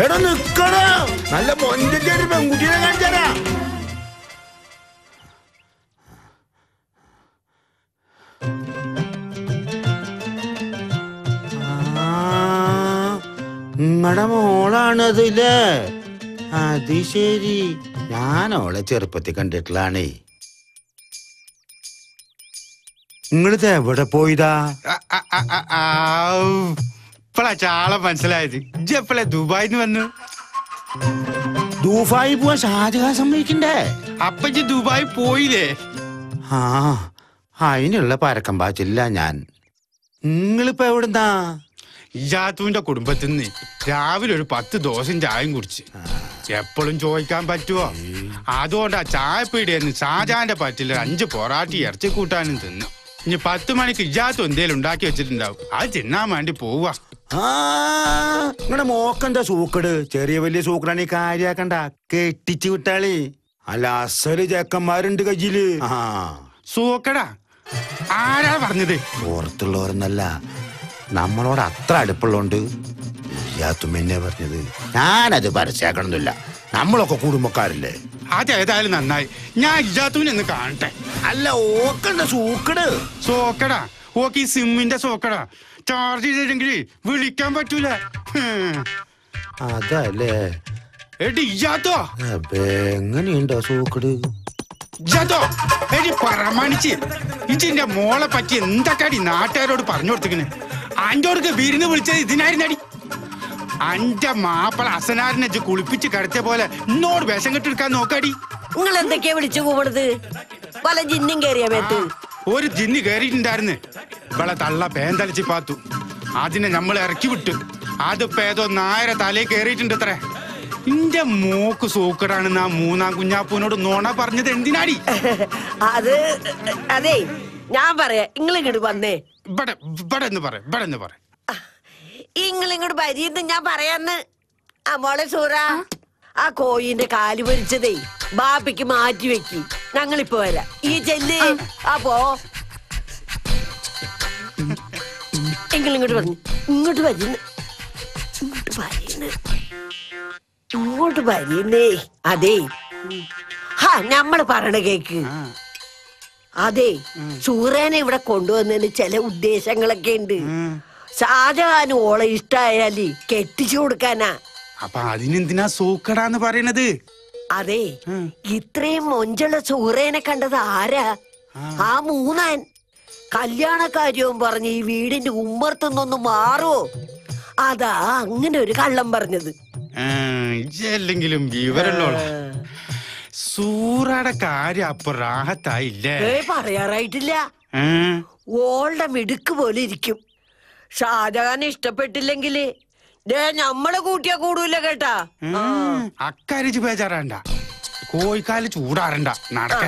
എടോ നിക്കടോ. നല്ല മൊഞ്ചന്റെ ഒരു പെൺകുട്ടിയെ കാണിച്ചാരാ. നിങ്ങടെ മോളാണതില്ലേ? അത് ശരി. ഞാൻ അവളെ ചെറുപ്പത്തിൽ കണ്ടിട്ടുള്ളാണേ. നിങ്ങളിത് എവിടെ പോയതാ? ഇപ്പളാ ചാള മനസ്സിലായത്. ഇജ്ജെപ്പളെ ദുബായിന്ന് വന്നു? ദുബായി പോവാൻ ഷാജഹാൻ സമ്മതിക്കണ്ടേ? അപ്പച്ചി ദുബായി പോയില്ലേ? ആ അതിനുള്ള പരക്കം പാച്ചില്ല ഞാൻ. നിങ്ങളിപ്പോ എവിടുന്നാ? ഇജാത്തുവിന്റെ കുടുംബത്തിൽ നിന്ന് രാവിലെ ഒരു 10 ദോശയും ചായയും കുടിച്ച്. എപ്പോഴും ചോദിക്കാൻ പറ്റുമോ? അതുകൊണ്ടാ ചായപ്പീടിയെന്ന് ഷാജാന്റെ പറ്റില്ല 5 പൊറാട്ടി ഇറച്ചി കൂട്ടാനും തിന്നു. ഇനി 10 മണിക്ക് ഇജാത്തു എന്തേലും ഉണ്ടാക്കി വെച്ചിട്ടുണ്ടാവും. അത് തിന്നാൻ വേണ്ടി പോവാ. നിങ്ങളുടെ മോക്കെന്താ സൂക്കട്? ചെറിയ വലിയ സൂക്കടാണ് ഈ കാര്യാക്കണ്ട. കെട്ടിച്ചു വിട്ടാളി. അല്ല അസല് ചേക്കന്മാരുണ്ട് കയ്യില്. സൂക്കടാ ആരാ പറഞ്ഞത്? പുറത്തുള്ളവരെന്നല്ല, നമ്മളോട് അത്ര അടുപ്പുള്ളോണ്ട് ഇജാത്തും എന്നെ പറഞ്ഞത്. ഞാനത് പരസ്യാക്കണമെന്നില്ല, നമ്മളൊക്കെ കുടുംബക്കാരല്ലേ. അതേതായാലും നന്നായി. ഞാൻ ഇജാത്തുവിനെ ഒന്ന് കാണട്ടെ. അല്ല ഓക്കെന്താ സൂക്കട്? സോക്കടാ ഓക്കെ ഈ സിമ്മിന്റെ സോക്കടാ. ചാർജ് ചെയ്തില്ലെങ്കിൽ വിളിക്കാൻ പറ്റൂല. അതല്ലേ എടി ഇജാത്തോ, എങ്ങനെയുണ്ടോ സൂക്കട്? ഇജാത്തോ എടി പ്രമാണിച്ച് ഇജിന്റെ മോളെ പറ്റി എന്തൊക്കെയാടി നാട്ടുകാരോട് പറഞ്ഞു കൊടുത്തിക്കണ്? അഞ്ചോർക്ക് വിരുന്ന് വിളിച്ചത് ഇതിനായിരുന്നടി. അന്റെ മാപ്പിള അസനാരിനെ കുളിപ്പിച്ച് കിടത്തിയ പോലെ എന്നോട് വിഷം കെട്ടെടുക്കാൻ നോക്കാടി. നിങ്ങൾ എന്തൊക്കെയാ വിളിച്ചു പോകണത്? പല ജിന്നും കേറിയ മേത്ത്. ഒരു ജിന്ന് കയറിയിട്ടുണ്ടായിരുന്നു. ഇവളെ തള്ള പേന്തലിച്ച് പാത്തു. അതിനെ നമ്മൾ ഇറക്കി വിട്ടു. അതിപ്പോ ഏതോ നായര തലയിൽ കയറിയിട്ടുണ്ട് അത്രേ. ഇന്റെ മോക്ക് സൂക്കടാണെന്ന് ആ 3-ാം കുഞ്ഞാപ്പൂനോട് നോണ പറഞ്ഞത് എന്തിനാടി? അത് അതെ ഞാൻ പറയാ. ഇങ്ങളിങ്ങോട്ട് വന്നേ. ഇവിടെ എന്ന് പറ. ഇങ്ങളിങ്ങോട്ട് വരിയെന്ന് ഞാൻ പറയാന്ന്. ആ മോളെ സൂറ, ആ കോയിന്റെ കാല് പൊരിച്ചതേ ബാപ്പിക്ക് മാറ്റി വെക്കി. ഞങ്ങളിപ്പോ വരാം. ഈ ചെല്ല്. അപ്പോ ഇങ്ങളിങ്ങോട്ട് പറഞ്ഞു. ഇങ്ങോട്ട് വരുന്നു. ഇങ്ങോട്ട് വരുന്നേ. അതെ ഞമ്മള് പറയണ കേക്ക്. അതെ സൂറേനെ ഇവിടെ കൊണ്ടുവന്നതിന് ചില ഉദ്ദേശങ്ങളൊക്കെ ഉണ്ട്. ഷാജഹാന് ഓളെ ഇഷ്ടായാല് കെട്ടിച്ചു കൊടുക്കാനാ. അപ്പൊ അതിനെന്തിനാ സൂക്കടാന്ന് പറയണത്? അതെ ഇത്രയും മൊഞ്ചുള്ള സൂറേനെ കണ്ടത് ആരാ? ആ 3-ാൻ. കല്യാണക്കാര്യവും പറഞ്ഞ് ഈ വീടിന്റെ ഉമ്മർത്തുനിന്നൊന്ന് മാറുവോ? അതാ അങ്ങനെ ഒരു കള്ളം പറഞ്ഞത്. ഇല്ലെങ്കിലും വിവരമുള്ള സൂറയുടെ കാര്യം അപ്പൊ റാഹത്തായില്ലേ? പറയാറായിട്ടില്ല. ഓളുടെ മിടുക്ക് പോലെ ഇരിക്കും. ഷാജഹാനെ ഇഷ്ടപ്പെട്ടില്ലെങ്കില് ഞമ്മളെ കൂട്ടിയാ കൂടൂല കേട്ടാ. അക്കാരിച്ച് ബേജാറാണ്ട, കോഴിക്കാല് ചൂടാറണ്ട. നടക്ക.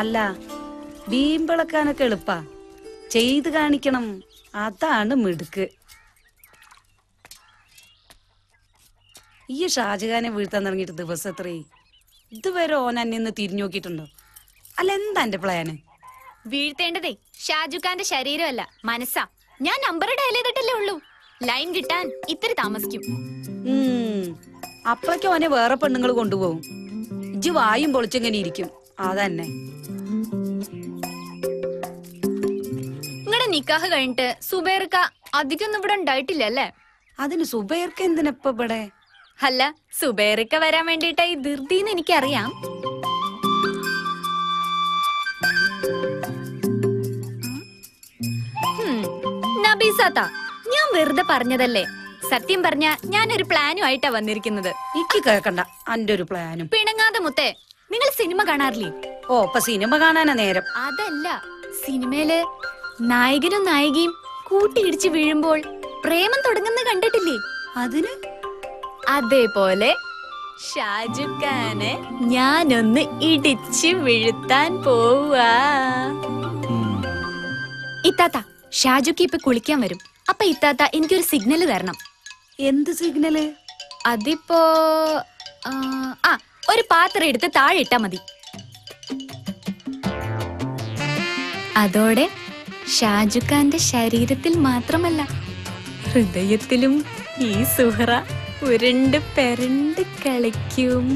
അല്ല ബീമ്പിളക്കാനൊക്കെ എളുപ്പാ, ചെയ്ത് കാണിക്കണം. അതാണ് മിടുക്ക്. ഈ ഷാജഹാനെ വീഴ്ത്താൻ തുടങ്ങിയിട്ട് ദിവസം എത്രേ? ഇതുവരെ ഓൻ അന്നെ തിരിഞ്ഞു നോക്കിയിട്ടുണ്ടോ? അല്ല എന്താ എന്റെ പ്ലാന്? വീഴ്ത്തേണ്ടതേ ഷാജുഖാന്റെ ശരീരമല്ല, മനസ്സാ. ഞാൻ നമ്പർ ഡയൽ ചെയ്തിട്ടല്ലേ ഉള്ളൂ. ലൈൻ കിട്ടാൻ ഇത്തിരി താമസിക്കും. അപ്പളേക്കും ഓനെ വേറെ പെണ്ണുങ്ങൾ കൊണ്ടുപോകും. ഇജ്ജ് വായും പൊളിച്ചെങ്ങനെ ഇരിക്കും. അതന്നെ. നിങ്ങളുടെ നിക്കാഹ് കഴിഞ്ഞിട്ട് സുബൈർക്ക അധികം ഇവിടെ ഉണ്ടായിട്ടില്ല അല്ലേ? അതിന് സുബൈർക്ക് എന്തിനപ്പ ഇവിടെ? അല്ല, സുബൈർക്ക വരാൻ വേണ്ടിട്ടാ ഈ ധൃതിന്ന് എനിക്കറിയാം. നബീസാത്ത, ഞാൻ വെറുതെ പറഞ്ഞതല്ലേ. സത്യം പറഞ്ഞ ഞാനൊരു പ്ലാനും ആയിട്ടാ വന്നിരിക്കുന്നത്. എനിക്ക് കേക്കണ്ട അന്റെ ഒരു പ്ലാനും. പിണങ്ങാതെ മുത്തേ, നിങ്ങൾ സിനിമ കാണാറില്ലേ? ഓ, ഇപ്പൊ സിനിമ കാണാനാ നേരം. അതല്ല, സിനിമയില് നായകനും നായികയും കൂട്ടിയിടിച്ച് വീഴുമ്പോൾ പ്രേമം തുടങ്ങുന്ന കണ്ടിട്ടില്ലേ? അതിന് അതേപോലെ ഷാജുഖ് ഖാനെ ഞാനൊന്ന് ഇടിച്ച് വീഴ്ത്താൻ പോവാ. ഇത്താത്ത, ഷാജുഖ് ഇപ്പൊ കുളിക്കാൻ വരും. അപ്പൊ ഇത്താത്ത എനിക്കൊരു സിഗ്നല് തരണം. എന്ത് സിഗ്നല്? അതിപ്പോ ഒരു പാത്രം എടുത്ത് താഴെ ഇട്ടാ മതി. അതോടെ ഷാജുഖ് ഖാന്റെ ശരീരത്തിൽ മാത്രമല്ല ഹൃദയത്തിലും ഈ സുഹറ ഉരുണ്ട് പെരണ്ട് കളിക്കും.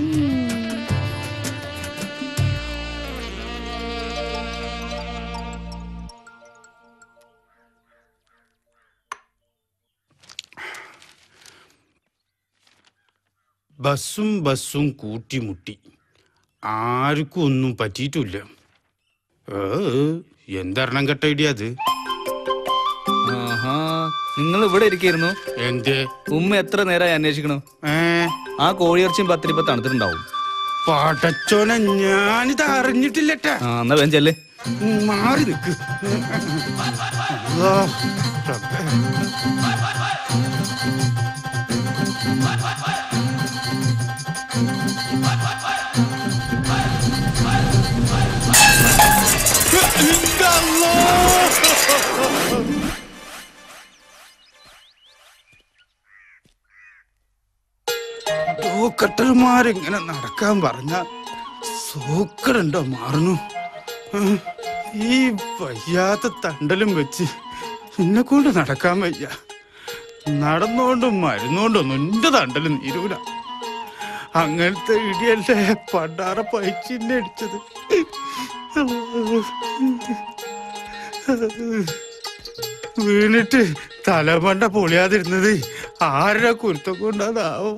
ബസ്സും കൂട്ടിമുട്ടി, ആർക്കും ഒന്നും പറ്റിയിട്ടില്ല. എന്തെണ്ണം കെട്ട ഐഡിയ അത്? നിങ്ങൾ ഇവിടെ ഇരിക്കായിരുന്നു. എന്തേ? ഉമ്മ എത്ര നേരമായി അന്വേഷിക്കണു? ആ കോഴിയിറച്ചിയും പത്തിരിപ്പ തണുത്തിട്ടുണ്ടാവും. പടച്ചോനെ, ഞാനിത് അറിഞ്ഞിട്ടില്ലട്ടാ. എന്നാ വേഞ്ചല്ലേ, മാറി നിക്ക്. കട്ടർമാരിങ്ങനെ നടക്കാൻ പറഞ്ഞ സൂക്കറുണ്ടോ മാറുന്നു. ഈ വയ്യാത്ത തണ്ടലും വെച്ച് എന്നെ കൊണ്ട് നടക്കാൻ വയ്യ. നടന്നോണ്ടും മരുന്നോണ്ടൊന്നും എന്റെ തണ്ടലും നീരൂല. അങ്ങനത്തെ ഇടിയല്ലേ പണ്ടാറ പൈച്ചിന്നെ അടിച്ചത്. വീണിട്ട് തലമണ്ട പൊളിയാതിരുന്നത് ആരുടെ കുരുത്തം കൊണ്ടാതാവോ?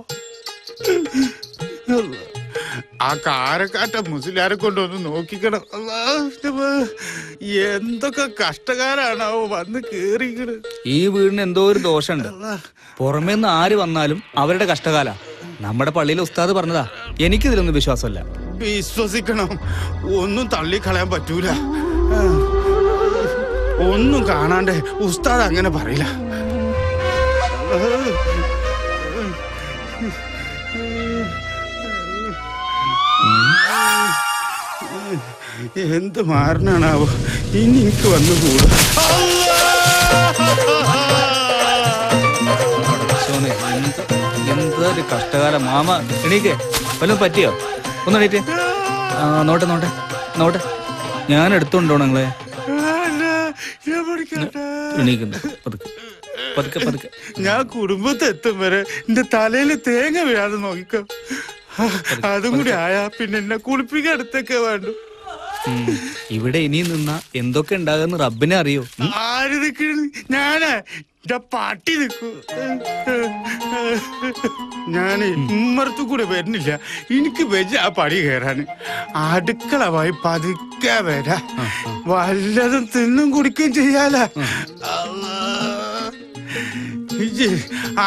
ആ കാരക്കാറ്റ മുസ്ലിയാരെ കൊണ്ടൊന്ന് നോക്കിക്കണം. എന്തൊക്കെ കഷ്ടകാരാണാവോ വന്ന് കേറിക്കണ്. ഈ വീടിന് എന്തോ ഒരു ദോഷമുണ്ട്. പുറമേന്ന് ആര് വന്നാലും അവരുടെ കഷ്ടകാല. നമ്മുടെ പള്ളിയിലെ ഉസ്താദ് പറഞ്ഞതാ. എനിക്കിതിലൊന്നും വിശ്വാസമല്ല. വിശ്വസിക്കണം, ഒന്നും തള്ളിക്കളയാൻ പറ്റൂല. ഒന്നും കാണാണ്ട് ഉസ്താദ് അങ്ങനെ പറയില്ല. എന്ത് മാറണാവോ ഇനി എനിക്ക് വന്നുകൂടാ. എന്തൊരു കഷ്ടകാലം. മാമ എണീക്കേ, വല്ലതും പറ്റിയോ? ഒന്ന് എണീറ്റേ. നോട്ടെ നോട്ടെ നോട്ടെ, ഞാൻ എടുത്തോണ്ടോ നിങ്ങളെ? എണീക്കുന്നു പതുക്കെ പതുക്കെ പതുക്കെ. ഞാൻ കുടുംബത്തെത്തും വരെ എന്റെ തലയിൽ തേങ്ങ വീഴാതെ നോക്കിക്കോ. അതും കൂടി ആയാ പിന്നെ എന്നെ കുളിപ്പിക്കാൻ അടുത്തൊക്കെ വേണ്ടു. ഇവിടെ ഇനി നിന്നാ എന്തൊക്കെ ഉണ്ടാകുന്ന റബ്ബിനെ അറിയോ? ആര് നിക്കണ്? ഞാനാ എന്റെ പാട്ടി നിക്കൂ. ഞാന് ഉമ്മറത്തു കൂടെ വരുന്നില്ല. എനിക്ക് വെച്ച് ആ പടി കയറാന്. അടുക്കള പോയി പതുക്കെ വരാ. വല്ലതും തിന്നും കുടിക്കുകയും ചെയ്യാല.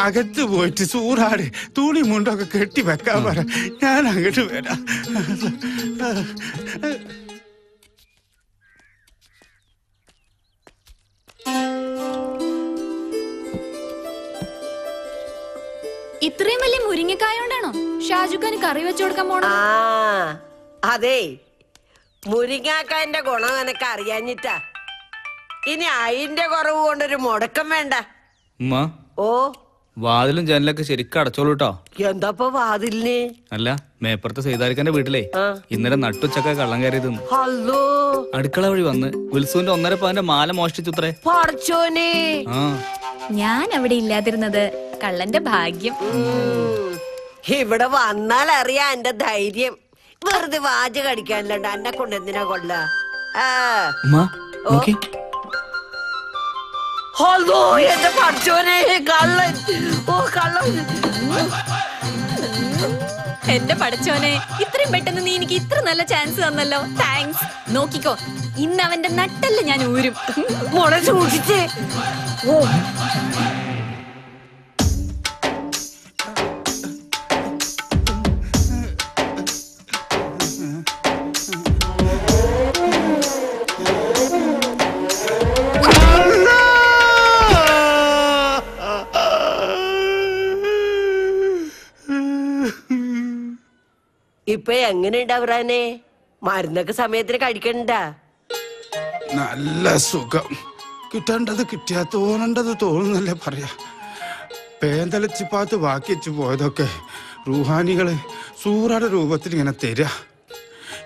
അകത്ത് പോയിട്ട് സൂറാട് തുണി മുണ്ടൊക്കെ കെട്ടി വെക്കാൻ പറ. ഞാൻ അങ്ങോട്ട് വരാം. ഇത്രയും വലിയ മുരിങ്ങക്കായോണ്ടാണോ ഷാജുഖാന് കറി വെച്ചു കൊടുക്കാൻ പോണത്? അതെ, മുരിങ്ങാക്കാന്റെ ഗുണം എനക്ക് അറിയാഞ്ഞിട്ടാ. ഇനി അതിന്റെ കുറവ് കൊണ്ടൊരു മുടക്കം വേണ്ട. ഓ, വാതിലും ജനലൊക്കെ ശരിക്കും അടച്ചോളൂ കേട്ടോ. എന്താ വാതിലിന്? അല്ല, മേപ്പുറത്തെ സൈതാരിക്കാന്റെ വീട്ടിലെ ഇന്നലെ നട്ടുച്ചക്ക കള്ളം കയറിയത്. അടുക്കള വഴി വന്ന് ഉത്സവന്റെ 1.5 പവന്റെ മാല മോഷ്ടിച്ചുത്രേ. ഞാൻ അവിടെ ഇല്ലാതിരുന്നത് കള്ളന്റെ ഭാഗ്യം. ഇവിടെ വന്നാൽ അറിയാ എന്റെ ധൈര്യം. വെറുതെ വാച കടിക്കാനില്ലണ്ട് എന്നെ കൊണ്ട് എന്തിനാ കൊള്ള. എന്റെ പഠിച്ചോനെ, കള്ളൻ! ഓ കള്ളൻ! എന്റെ പഠിച്ചോനെ, ഇത്രയും പെട്ടെന്ന് നീ എനിക്ക് ഇത്ര നല്ല ചാൻസ് തന്നല്ലോ. താങ്ക്സ്. നോക്കിക്കോ, ഇന്ന് അവന്റെ നട്ടല്ല ഞാൻ ഊരും. മോളെ സൂക്ഷിച്ചേ. ഇപ്പൊ എങ്ങനെയുണ്ട് അവറാനെ? മരുന്നൊക്കെ സമയത്തിന് കഴിക്കണ്ട? നല്ല സുഖം. കിട്ടേണ്ടത് കിട്ടിയാ തോന്നേണ്ടത് തോന്നുന്നല്ലേ പറയാ. പേന്തലച്ചിപ്പാത്ത് ബാക്കി വെച്ച് പോയതൊക്കെ റൂഹാനികള് സൂറയുടെ രൂപത്തിൽ ഇങ്ങനെ തരാ.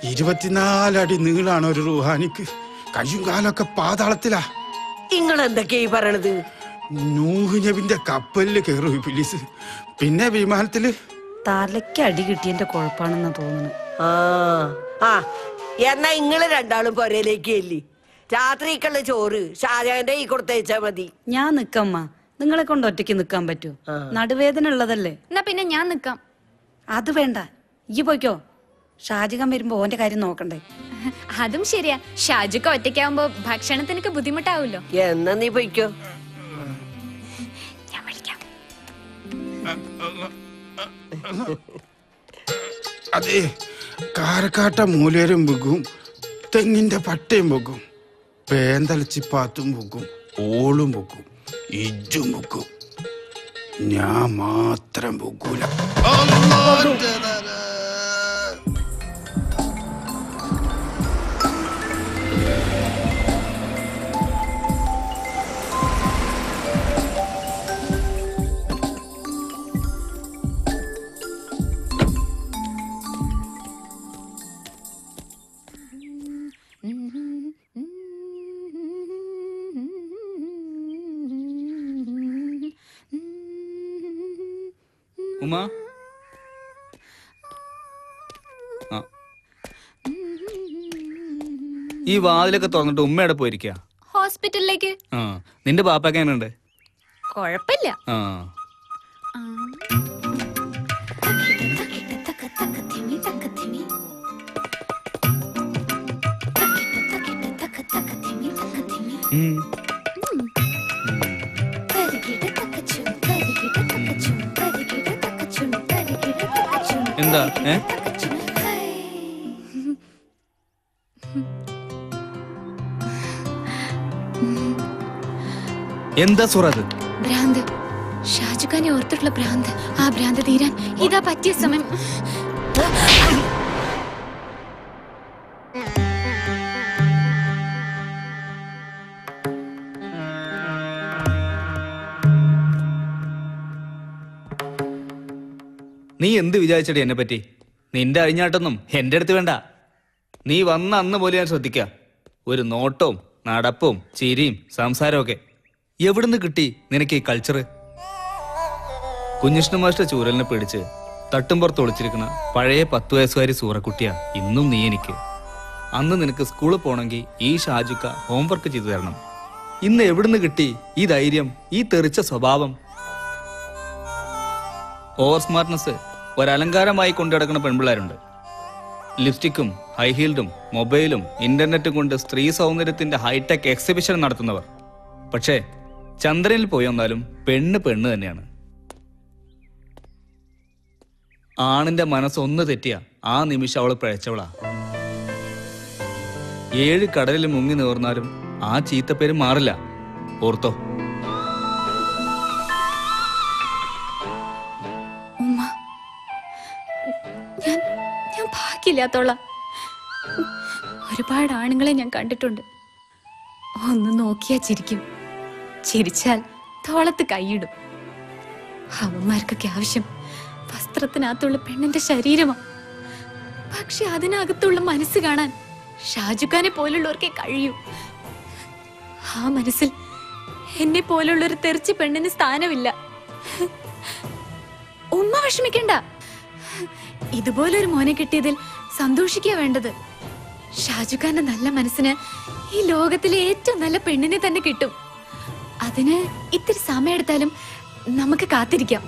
24 അടി നീളാണ് ഒരു റൂഹാനിക്ക്. കയ്യും കാലൊക്കെ പാതാളത്തിലാ. നിങ്ങൾ എന്തൊക്കെയാ ഈ പറയണത്? നൂഹ് നബിന്റെ കപ്പലില് കയറും ഇബ്ലീസ്. പിന്നെ വിമാനത്തില് തലയ്ക്ക് അടി കിട്ടിയതിന്റെ കുഴപ്പാണെന്നാ തോന്നുന്നു. എന്നാ ഇങ്ങള് രണ്ടാളും പൊരയിലേക്ക് എല്ലി. രാത്രിക്കുള്ള ചോറ് ഷാജാന്റെ ഈ കൊടുത്തയച്ചാ മതി. ഞാൻ നിക്കമ്മ, നിങ്ങളെ കൊണ്ട് ഒറ്റയ്ക്ക് നിക്കാൻ പറ്റൂ? നടുവേദന ഉള്ളതല്ലേ. എന്നാ പിന്നെ ഞാൻ നിക്കാം. അത് വേണ്ട, ഈ പോയിക്കോ. ഷാജഹാൻ വരുമ്പോ ഓന്റെ കാര്യം നോക്കണ്ടേ. അതും ശരിയാ. ഷാജുക്ക ഒറ്റയ്ക്കാവുമ്പോ ഭക്ഷണത്തിനൊക്കെ ബുദ്ധിമുട്ടാവല്ലോ. എന്നാ നീ പോയിക്കോ. ഞാൻ വിളിക്കാം. അതെ, കാരക്കാട്ട മൂലേരും പൊക്കും, തെങ്ങിന്റെ പട്ടയും പൊക്കും, പേന്തലച്ചിപ്പാത്തും പൊക്കും, ഓളും പൊക്കും, ഇജ്ജും പൊക്കും. ഞാൻ മാത്രം പൊക്കൂല. ഉമ്മ, ഈ വാതിലൊക്കെ തുറന്നിട്ട് ഉമ്മയുടെ പോയിരിക്കുക. ഹോസ്പിറ്റലിലേക്ക്. നിന്റെ പാപ്പൊക്കെ എങ്ങനെയുണ്ട്? കൊഴപ്പില്ല. എന്താ എന്താ സുറത്? ഭ്രാന്ത്. ഷാജുഖാനെ ഓർത്തിട്ടുള്ള ഭ്രാന്ത്. ആ ഭ്രാന്ത് തീരാൻ ഇതാ പറ്റിയ സമയം. നീ എന്ത് വിചാരിച്ചടി എന്നെ പറ്റി? നിന്റെ അഴിഞ്ഞാട്ടൊന്നും എന്റെ അടുത്ത് വേണ്ട. നീ വന്ന അന്ന് പോലെ ഞാൻ ശ്രദ്ധിക്കാം. ഒരു നോട്ടവും നടപ്പും ചിരിയും സംസാരവും ഒക്കെ എവിടുന്ന് കിട്ടി നിനക്ക് ഈ കൾച്ചറ്? കുഞ്ഞിഷ്ണ മാഷ്ട ചൂരലിനെ പിടിച്ച് തട്ടുംപുറത്ത് ഒളിച്ചിരിക്കുന്ന പഴയ 10 വയസ്സുകാരി സൂറക്കുട്ടിയാ ഇന്നും നീ എനിക്ക്. അന്ന് നിനക്ക് സ്കൂളിൽ പോണെങ്കിൽ ഈ ഷാജുക്ക ഹോംവർക്ക് ചെയ്തു തരണം. ഇന്ന് എവിടുന്ന് കിട്ടി ഈ ധൈര്യം, ഈ തെറിച്ച സ്വഭാവം? Over smartness ഒരലങ്കാരമായി കൊണ്ടുനടക്കുന്ന പെൺപിള്ളേരുണ്ട്. ലിപ്സ്റ്റിക്കും ഹൈഹീൽഡും മൊബൈലും ഇന്റർനെറ്റും കൊണ്ട് സ്ത്രീ സൗന്ദര്യത്തിന്റെ ഹൈടെക് എക്സിബിഷൻ നടത്തുന്നവർ. പക്ഷേ ചന്ദ്രനിൽ പോയി വന്നാലും പെണ്ണ് പെണ്ണ് തന്നെയാണ്. ആണിന്റെ മനസ്സൊന്ന് തെറ്റിയ ആ നിമിഷം അവള് പിഴച്ചവളാ. 7 കടലിൽ മുങ്ങി നേർന്നാലും ആ ചീത്തപ്പേര് മാറില്ല. ഓർത്തോ? ഞാൻ ഭാഗ്യമില്ലാത്തോളാം. ഒരുപാട് ആണുങ്ങളെ ഞാൻ കണ്ടിട്ടുണ്ട്. ഒന്ന് നോക്കിയാ ചിരിക്കും, ചിരിച്ചാൽ തോളത്ത് കൈയിടും. അവന്മാർക്കൊക്കെ ആവശ്യം വസ്ത്രത്തിനകത്തുള്ള പെണ്ണിന്റെ ശരീരമാ. പക്ഷെ അതിനകത്തുള്ള മനസ്സ് കാണാൻ ഷാജുഖാനെ പോലുള്ളവർക്കേ കഴിയൂ. ആ മനസ്സിൽ എന്നെ പോലുള്ളൊരു തെറിച്ച് പെണ്ണിന് സ്ഥാനമില്ല. ഉമ്മ വിഷമിക്കണ്ട. ഇതുപോലൊരു മോനെ കിട്ടിയതിൽ സന്തോഷിക്കുക വേണ്ടത്. ഷാജുഖാന്റെ നല്ല മനസ്സിന് ഈ ലോകത്തിലെ ഏറ്റവും നല്ല പെണ്ണിനെ തന്നെ കിട്ടും. അതിന് ഇത്തിരി സമയം എടുത്താലും നമുക്ക് കാത്തിരിക്കാം.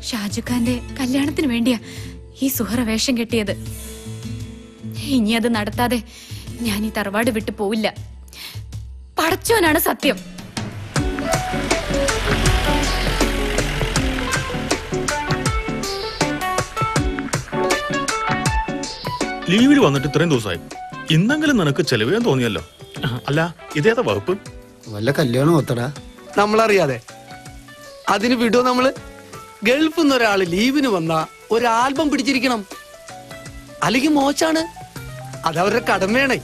ഷാജുഖാന്റെ കല്യാണത്തിന് വേണ്ടിയാ ഈ സുഹറ വേഷം കെട്ടിയത്. ഇനി അത് നടത്താതെ ഞാൻ ഈ തറവാട് വിട്ടു പോവില്ല. പടച്ചോനാണ് സത്യം. ലീവിൽ വന്നിട്ട് ഇത്രയും ദിവസമായി. ഇന്നെങ്കിലും നിനക്ക് ചെലവ് തോന്നിയല്ലോ. അല്ല, ഇതേതാ വകുപ്പ്? വല്ല കല്യാണം ഒത്തടാ നമ്മളറിയാതെ. അതിന് വിടുവോ നമ്മള്? ഗൾഫിൽ നിന്ന് ഒരാള് ലീവിന് വന്നാ ഒരു ആൽബം പിടിച്ചിരിക്കണം, അല്ലെങ്കിൽ മോശാണ്. അതവരുടെ കടമയാണേ.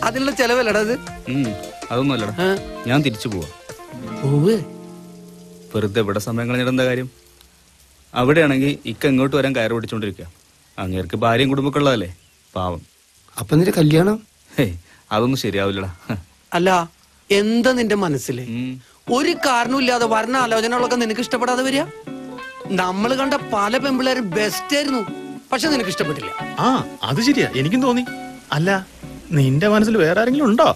അതിനുള്ള ചെലവല്ലടാ അത്. അതൊന്നും അല്ലടാ, ഞാൻ തിരിച്ചു പോവാ. വെറുതെ ഇവിടെ സമയം കളഞ്ഞിട്ടെന്താ കാര്യം? അവിടെയാണെങ്കിൽ ഇക്ക ഇങ്ങോട്ട് വരാൻ കയറ് പിടിച്ചോണ്ടിരിക്കുക. അങ്ങേർക്ക് ഭാര്യയും കുടുംബക്കുള്ളതല്ലേ, പാവം. അപ്പൊ നിന്റെ കല്യാണം? അതൊന്നും ശരിയാവില്ലടാ. അല്ല, എന്താ നിന്റെ മനസ്സില്? ഒരു കാരണമില്ലാതെ വരണ ആലോചനകളൊക്കെ നിനക്ക് ഇഷ്ടപ്പെടാതെ വരിക? നമ്മൾ കണ്ട പല പെമ്പിള്ളേരും ബെസ്റ്റ് ആയിരുന്നു, പക്ഷെ നിനക്ക് ഇഷ്ടപ്പെട്ടില്ല. ആ അത് ശരിയാ, എനിക്കും തോന്നി. അല്ല, നിന്റെ മനസ്സിൽ വേറെ ആരെങ്കിലും ഉണ്ടോ?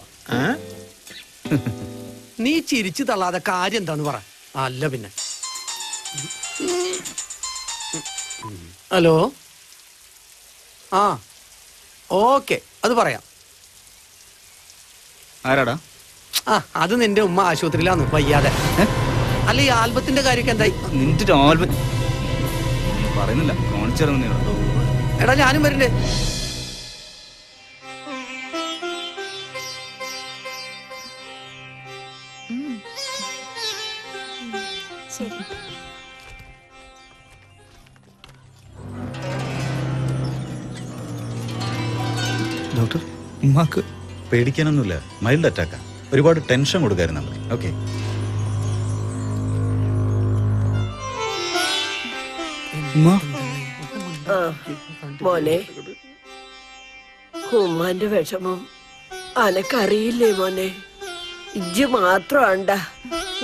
നീ ചിരിച്ചു തള്ളാതെ കാര്യം എന്താന്ന് പറ. അല്ല പിന്നെ. ഹലോ, ആ ഓക്കെ, അത് പറയാം. ആരാടാ? ആ, അത് നിന്റെ ഉമ്മ ആശുപത്രിയിലാന്ന് വയ്യാതെ. അല്ല, ഈ ആൽബത്തിന്റെ കാര്യമൊക്കെ എന്തായി? നിന്റെ ആൽബം പറയുന്നില്ല, കാണിച്ചിറങ്ങുന്ന. എടാ, ഞാനും വരണ്ടേ? ഡോക്ടർ, ഉമ്മാക്ക് പേടിക്കാനൊന്നുമില്ല, മൈൽഡ് അറ്റാക്കാ. ഒരുപാട് ടെൻഷൻ കൊടുക്കായിരുന്നു നമ്മൾ. ഓക്കെ. മോനെ, ഉമ്മാന്റെ വിഷമം അനക്കറിയില്ലേ മോനെ? ഇജ്ജ് മാത്രമാണ്ട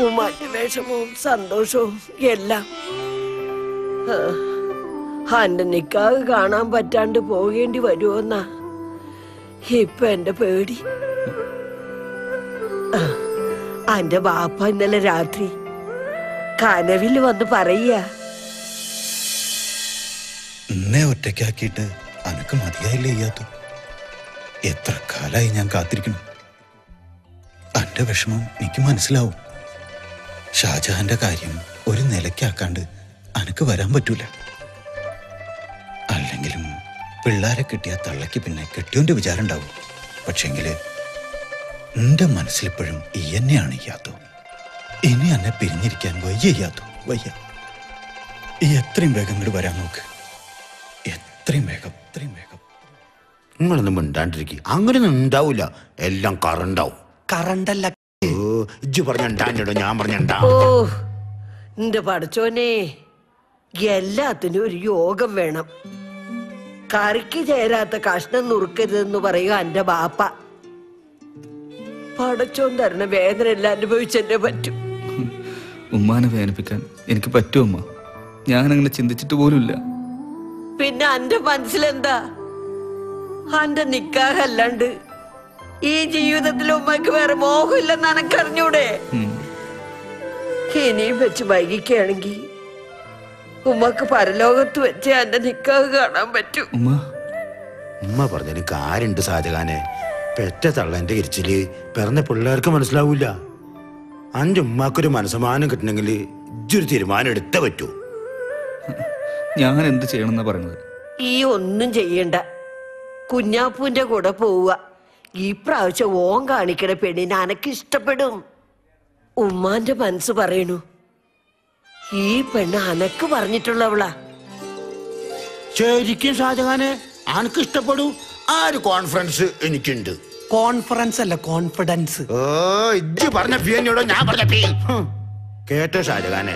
ഉമ്മാന്റെ വിഷമവും സന്തോഷവും എല്ലാം. അന്റെ നിക്കാഹ് കാണാൻ പറ്റാണ്ട് പോകേണ്ടി വരുമോന്നാ ഇപ്പൊ എന്റെ പേടി. അന്റെ ബാപ്പ ഇന്നലെ രാത്രി കനവില് വന്ന് പറയാ, എന്നെ ഒറ്റയ്ക്കാക്കിയിട്ട് അനക്ക് മതിയായില്ലേ ചെയ്യാത്ത? എത്ര കാലായി ഞാൻ കാത്തിരിക്കണം. അന്റെ വിഷമം എനിക്ക് മനസ്സിലാവും. ഷാജഹാന്റെ കാര്യം ഒരു നിലയ്ക്കാക്കാണ്ട് അനക്ക് വരാൻ പറ്റൂല. അല്ലെങ്കിലും പിള്ളാരെ കിട്ടിയ തള്ളയ്ക്ക് പിന്നെ കെട്ടിയോന്റെ വിചാരം ഉണ്ടാവും. പക്ഷെങ്കില് എന്റെ മനസ്സിലിപ്പോഴും ഈ എന്നെയാണ് ചെയ്യാത്തോ. ഇനി എന്നെ പിരിഞ്ഞിരിക്കാൻ വയ്യ ചെയ്യാത്തോ, വയ്യ. ഈ എത്രയും വേഗം ഇങ്ങോട്ട് വരാൻ നോക്ക്, എത്രയും വേഗം, എത്രയും വേഗം. നിങ്ങളൊന്നും മിണ്ടാണ്ടിരിക്കും, അങ്ങനെയൊന്നും ഉണ്ടാവൂല. എല്ലാം കറണ്ടാവും. കറണ്ടല്ല, ഇജ്ജ് പറഞ്ഞോ, ഞാൻ പറഞ്ഞാ. ഓ എന്റെ പടച്ചോനെ, എല്ലാത്തിനും ഒരു യോഗം വേണം. കറിക്ക് ചേരാത്ത കഷ്ണം നുറുക്കരുതെന്ന് പറയുക എന്റെ ബാപ്പ. പടച്ചോൻ തരണ വേദന എല്ലാം അനുഭവിച്ചെന്നെ പറ്റും. ഉമ്മാനെ വേദനിപ്പിക്കാൻ എനിക്ക് പറ്റും ഉമ്മ? ഞാനങ്ങനെ ചിന്തിച്ചിട്ട് പോലുമില്ല. പിന്നെ എന്റെ മനസ്സിലെന്താ? എന്റെ നിക്കാഹല്ലാണ്ട് ഈ ജീവിതത്തിൽ ഉമ്മക്ക് വേറെ മോഹമില്ലെന്ന് എനക്കറിഞ്ഞൂടെ? ഇനിയും വെച്ച് വൈകിക്കുകയാണെങ്കിൽ ഉമ്മക്ക് പരലോകത്ത് വെച്ച് എന്റെ നിക്കാഹ് കാണാൻ പറ്റും. ഉമ്മ പറഞ്ഞതിന് കാര്യണ്ട് ഷാജഹാനെ. പെറ്റ തള്ളന്റെ ഇരിച്ചില് പിറന്ന പിള്ളേർക്ക് മനസ്സിലാവൂല. അന്റെ ഉമ്മാക്കൊരു മനസ്സമാനം കിട്ടണമെങ്കിൽ ഇജ്ജൊരു തീരുമാനം എടുത്തേ പറ്റൂ. ഞാൻ എന്ത് ചെയ്യണമെന്നാ പറയുന്നത്? ഈ ഒന്നും ചെയ്യണ്ട, കുഞ്ഞാപ്പൂന്റെ കൂടെ പോവുക. ഈ പ്രാവശ്യം ഓൻ കാണിക്കണ പെണ്ണിനെ അനക്ക് ഇഷ്ടപ്പെടും. ഉമ്മാന്റെ മനസ്സ് പറയണു, ഈ പെണ്ണ് അനക്ക് പറഞ്ഞിട്ടുള്ളവളാ. ശരിക്കും ഷാജഹാനെ അനക്ക് ഇഷ്ടപ്പെടും. ആ ഒരു കോൺഫിഡൻസ് എനിക്കുണ്ട്. കോൺഫറൻസ് അല്ല, കോൺഫിഡൻസ്. ഓ, ഇജ്ജ് പറഞ്ഞ പിന്നോടോ ഞാൻ പറഞ്ഞ പി. കേട്ടോ ഷാജഹാനെ,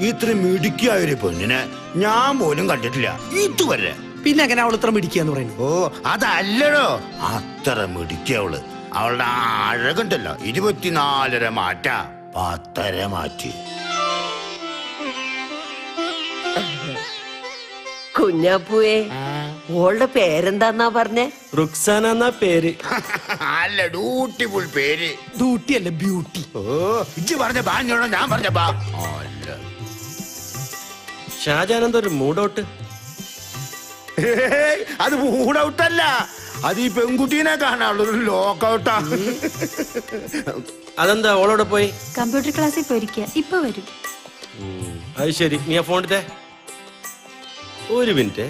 ഇത്ര മിടുക്കിയായൊരു പെണ്ണിനെ ഞാൻ പോലും കണ്ടിട്ടില്ല ഇതുവരെ. പിന്നെ എങ്ങനെ അവൾ ഇത്ര മിടിക്കാന്ന് പറയുന്നു? ഓ, അതല്ലടോ, അത്ര മിടുക്കിയ അവള്. അവളുടെ അഴകുണ്ടല്ലോ, 24 മാറ്റ 10 മാറ്റി. കുഞ്ഞാപ്പൂയെ, ഓളുടെ പേരെന്താന്നാ പറഞ്ഞേ? റുക്സാന എന്നാ പേര്. അല്ല, ബ്യൂട്ടിഫുൾ പേര്. ബ്യൂട്ടി അല്ല, ബ്യൂട്ടി. ഓ, ഇജ്ജ് പറഞ്ഞ ബാഞ്ഞോടോ ഞാൻ പറഞ്ഞ ബാ. ഷാജഹാൻ എന്തോ ഒരു മൂഡൌട്ട്. അത് മൂഡൌട്ടല്ല, അത് ഈ പെൺകുട്ടീനെ കാണാനുള്ളൊരു ലോക്കൌട്ടാ. അതെന്താ ഓളോടെ പോയി? കമ്പ്യൂട്ടർ ക്ലാസ്സിൽ പോയിരിക്കുക, ഇപ്പൊ വരും. അത് ശരി, നീ ആ ഫോൺ എടുത്തേ. ഒരു മിനിറ്റ്.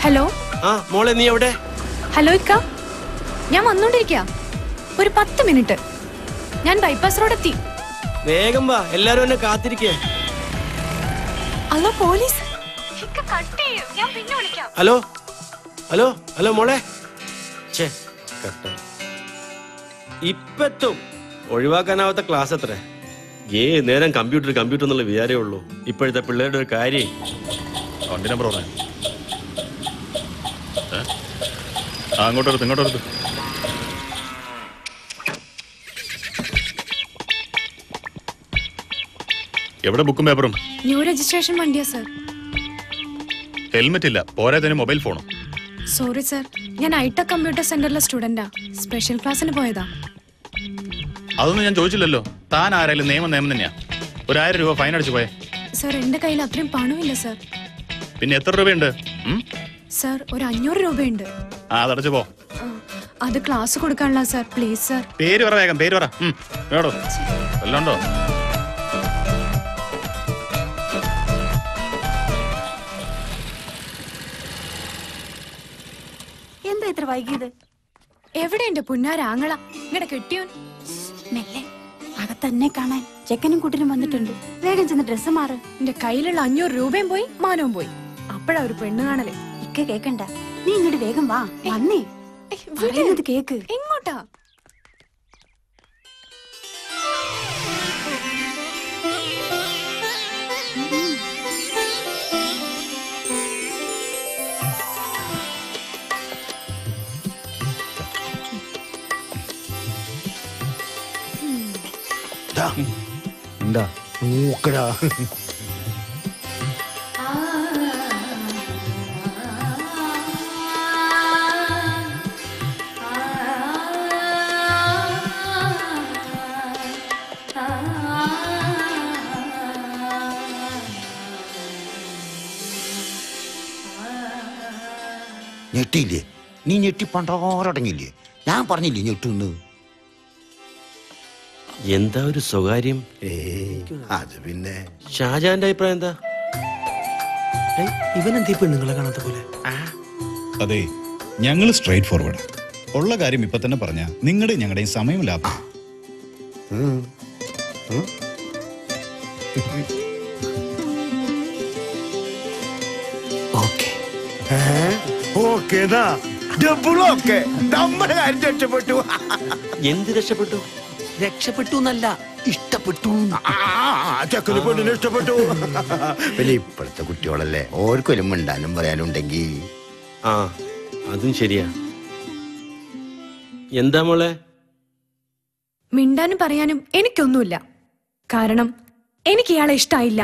ഹലോ. ആ മോളെ, നീ എവിടെ? ഹലോ ഇക്ക, ഞാൻ വന്നോണ്ടിരിക്ക. ഒരു 10 മിനിറ്റ്. ഞാൻ ബൈപ്പാസ് റോഡ് എത്തി. വേഗം വാ, എല്ലാരും എന്നെ കാത്തിരിക്കേ. Hello police. ഇക്ക കട്ട് ചെയ്യൂ, ഞാൻ പിന്നെ വിളിക്കാം. ഹലോ ഹലോ ഹലോ മോളെ. ഛേ, കട്ടായി. ഇപ്പെത്തും. ഒഴിവാക്കാനാവാത്ത ക്ലാസ് എത്ര? നേരം കമ്പ്യൂട്ടർ എന്നുള്ള വിചാരേ ഉള്ളൂ. ഇപ്പോഴത്തെ പിള്ളേരുടെ ഒരു കാര്യം. അങ്ങോട്ടെടുത്ത് ഇങ്ങോട്ടെടുത്ത്. എവിടെ ബുക്കും പേപ്പറും? ന്യൂ രജിസ്ട്രേഷൻ വണ്ടിയാ സർ. ഹെൽമെറ്റ് ഇല്ല, പോരാത്തതിന് മൊബൈൽ ഫോണും. സോറി സർ, ഞാൻ ഐടെക് കമ്പ്യൂട്ടർ സെന്ററിലെ സ്റ്റുഡന്റാ. സ്പെഷ്യൽ ക്ലാസ്സിന് പോയതാ. അതൊന്നും ഞാൻ ചോദിച്ചില്ലല്ലോ. താൻ ആരായാലും നിയമം തന്നെയാ. 1000 രൂപ ഫൈൻ അടിച്ചു പോയെ. സർ, എന്റെ കയ്യിൽ അത്രയും പണമില്ല സർ. പിന്നെ എത്ര രൂപയുണ്ട്? സർ, ഒരു 500 രൂപയുണ്ട്. അതടച്ചു പോ. അത് ക്ലാസ് കൊടുക്കാനുള്ള സർ, പ്ലീസ് സർ. പേര് പറ, വേഗം പേര് പറ. കേടോ എല്ലാം ഉണ്ടോ? എന്താ ഇത്ര വൈകിയത്? എവിടെ എന്റെ പുന്നാരാങ്ങള? ഇങ്ങടെ കെട്ടിയോൻ? മെല്ലെ അകത്തന്നെ കാണാൻ ചെക്കനും കുട്ടിനും വന്നിട്ടുണ്ട്. വേഗം ചെന്ന് ഡ്രസ്സ് മാറ്. എന്റെ കയ്യിലുള്ള 500 രൂപയും പോയി, മാനവും പോയി. അപ്പഴാ ഒരു പെണ്ണ് കാണലേ. ഇക്ക കേക്കണ്ട, നീ ഇങ്ങോട്ട് വേഗം വാ. വന്നേ, പറയുന്നത് കേക്ക്. എങ്ങോട്ടാ? എന്താ മൂക്കടാ? ഞെട്ടിയില്ലേ? നീ ഞെട്ടി പണ്ടോരടങ്ങില്ലേ? ഞാൻ പറഞ്ഞില്ലേ ഞെട്ടുന്ന്. എന്താ ഒരു സ്വകാര്യം? അത് പിന്നെ ഷാജാന്റെ അഭിപ്രായം എന്താ? ഇവനെന്തീ പെണ്ണുങ്ങളെ കാണാത്ത പോലെ? അതെ, ഞങ്ങൾ സ്ട്രൈറ്റ് ഫോർവേഡ്. ഉള്ള കാര്യം ഇപ്പൊ തന്നെ പറഞ്ഞ നിങ്ങളുടെ ഞങ്ങളുടെയും സമയം ലാഭം. നമ്മുടെ കാര്യം രക്ഷപ്പെട്ടു. എന്ത് രക്ഷപ്പെട്ടു? രക്ഷപ്പെട്ടു എന്നല്ല, ഇഷ്ടപ്പെട്ടു. ചക്കന് പെണ്ണിനെ ഇഷ്ടപ്പെട്ടു. പിന്നെ ഇപ്പോഴത്തെ കുട്ടികളല്ലേ, ഓർക്കൊരു മിണ്ടാനും പറയാനും ഉണ്ടെങ്കിൽ. ആ, അതും ശരിയാ. എന്താ മോളെ? മിണ്ടാനും പറയാനും എനിക്കൊന്നുമില്ല. കാരണം എനിക്ക് ഇയാളെ ഇഷ്ടായില്ല.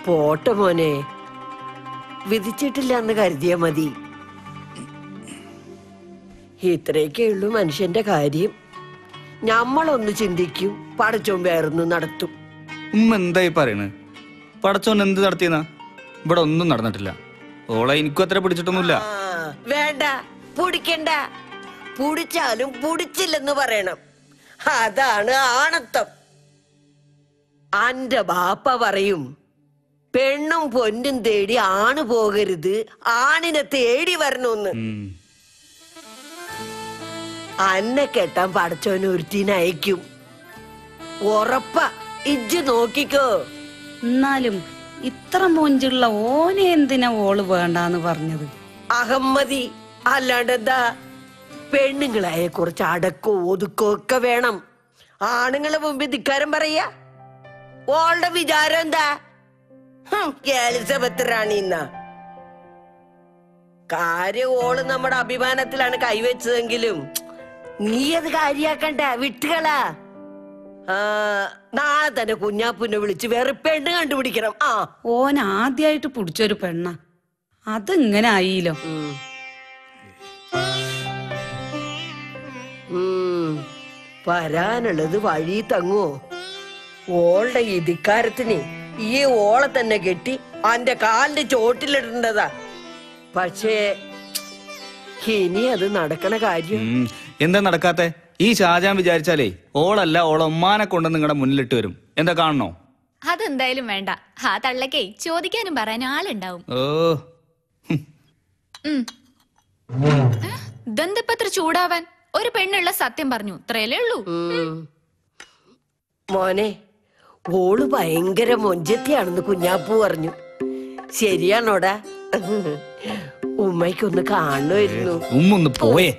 പോട്ടെ മോനെ, വിധിച്ചിട്ടില്ല എന്ന് കരുതിയ മതി. ഇത്രയൊക്കെ ഉള്ളൂ മനുഷ്യന്റെ കാര്യം. ഞമ്മളൊന്ന് ചിന്തിക്കും, പടച്ചോൻ വേറൊന്നും നടത്തും. ഉമ്മ എന്തായി പറയണ്? പടച്ചോൻ എന്ത് നടത്തിയെന്നാ? ഇവിടെ ഒന്നും നടന്നിട്ടില്ല. ഓളെ എനിക്കും അത്ര പിടിച്ചിട്ടൊന്നുമില്ല. വേണ്ട, പുടിക്കണ്ട. പുടിച്ചാലും പുടിച്ചില്ലെന്ന് പറയണം. അതാണ് ആണത്തം. അന്റെ ബാപ്പ പറയും, പെണ്ണും പൊന്നും തേടി ആണ് പോകരുത്, ആണിനെ തേടി വരണോന്ന്. അന്നെ കെട്ടാൻ പടച്ചോന് ഒരുത്തിനയക്കും, ഉറപ്പാ. ഇജ്ജ് നോക്കിക്കോ. എന്നാലും ഇത്ര മൊഞ്ചുള്ള ഓനെ എന്തിനാ ഓള് വേണ്ടാന്ന് പറഞ്ഞത്? അഹമ്മദി അല്ലാണ്ടെന്താ? പെണ്ണുങ്ങളായ കുറച്ച് അടക്കോ ഒതുക്കോ ഒക്കെ വേണം. ആണുങ്ങളെ മുമ്പിൽ ധിക്കാരം പറയാ. ഓളുടെ വിചാരം എന്താ? എലിസബത്ത് റാണിന്ന കാര്യം. ഓള് നമ്മുടെ അഭിമാനത്തിലാണ് കൈവച്ചതെങ്കിലും നീ അത് കാര്യാക്കണ്ട, വിട്ടുകളാ. നാളെ തന്നെ കുഞ്ഞാപ്പുനെ വിളിച്ച് വേറെ പെണ്ണ് കണ്ടുപിടിക്കണം. ഓൻ ആദ്യായിട്ട് പിടിച്ചൊരു പെണ്ണ, അതിങ്ങനെ ആയില്ലോ. വരാനുള്ളത് വഴി തങ്ങോ? ഓളുടെ ഈ ധിക്കാരത്തിന് ഈ ഓളെ തന്നെ കെട്ടി അന്റെ കാലിന്റെ ചോട്ടിലിടേണ്ടതാ. പക്ഷേ ഇനി അത് നടക്കണ കാര്യം. എന്താ നടക്കാത്തെ? ഈ ഷാജാൻ വിചാരിച്ചാലേ ഓളല്ല ഓളമ്മാനെ കൊണ്ട് നിങ്ങളുടെ മുന്നിലിട്ട് വരും. എന്താ കാണണോ? അതെന്തായാലും വേണ്ട. ആ തള്ളക്കേ ചോദിക്കാനും പറയാനും ആളുണ്ടാവും. ഓ ദന്തപ്പത്ര ചൂടാവാൻ? ഒരു പെണ്ണുള്ള സത്യം പറഞ്ഞു, ഇത്രയല്ലേ ഉള്ളൂ. മോനെ, ഓള് ഭയങ്കര മൊഞ്ചത്തിയാണെന്ന് കുഞ്ഞാപ്പു പറഞ്ഞു. ശരിയാണോടാ? ഉമ്മയ്ക്കൊന്ന് കാണുമായിരുന്നു. ഉമ്മൊന്ന് പോയേ.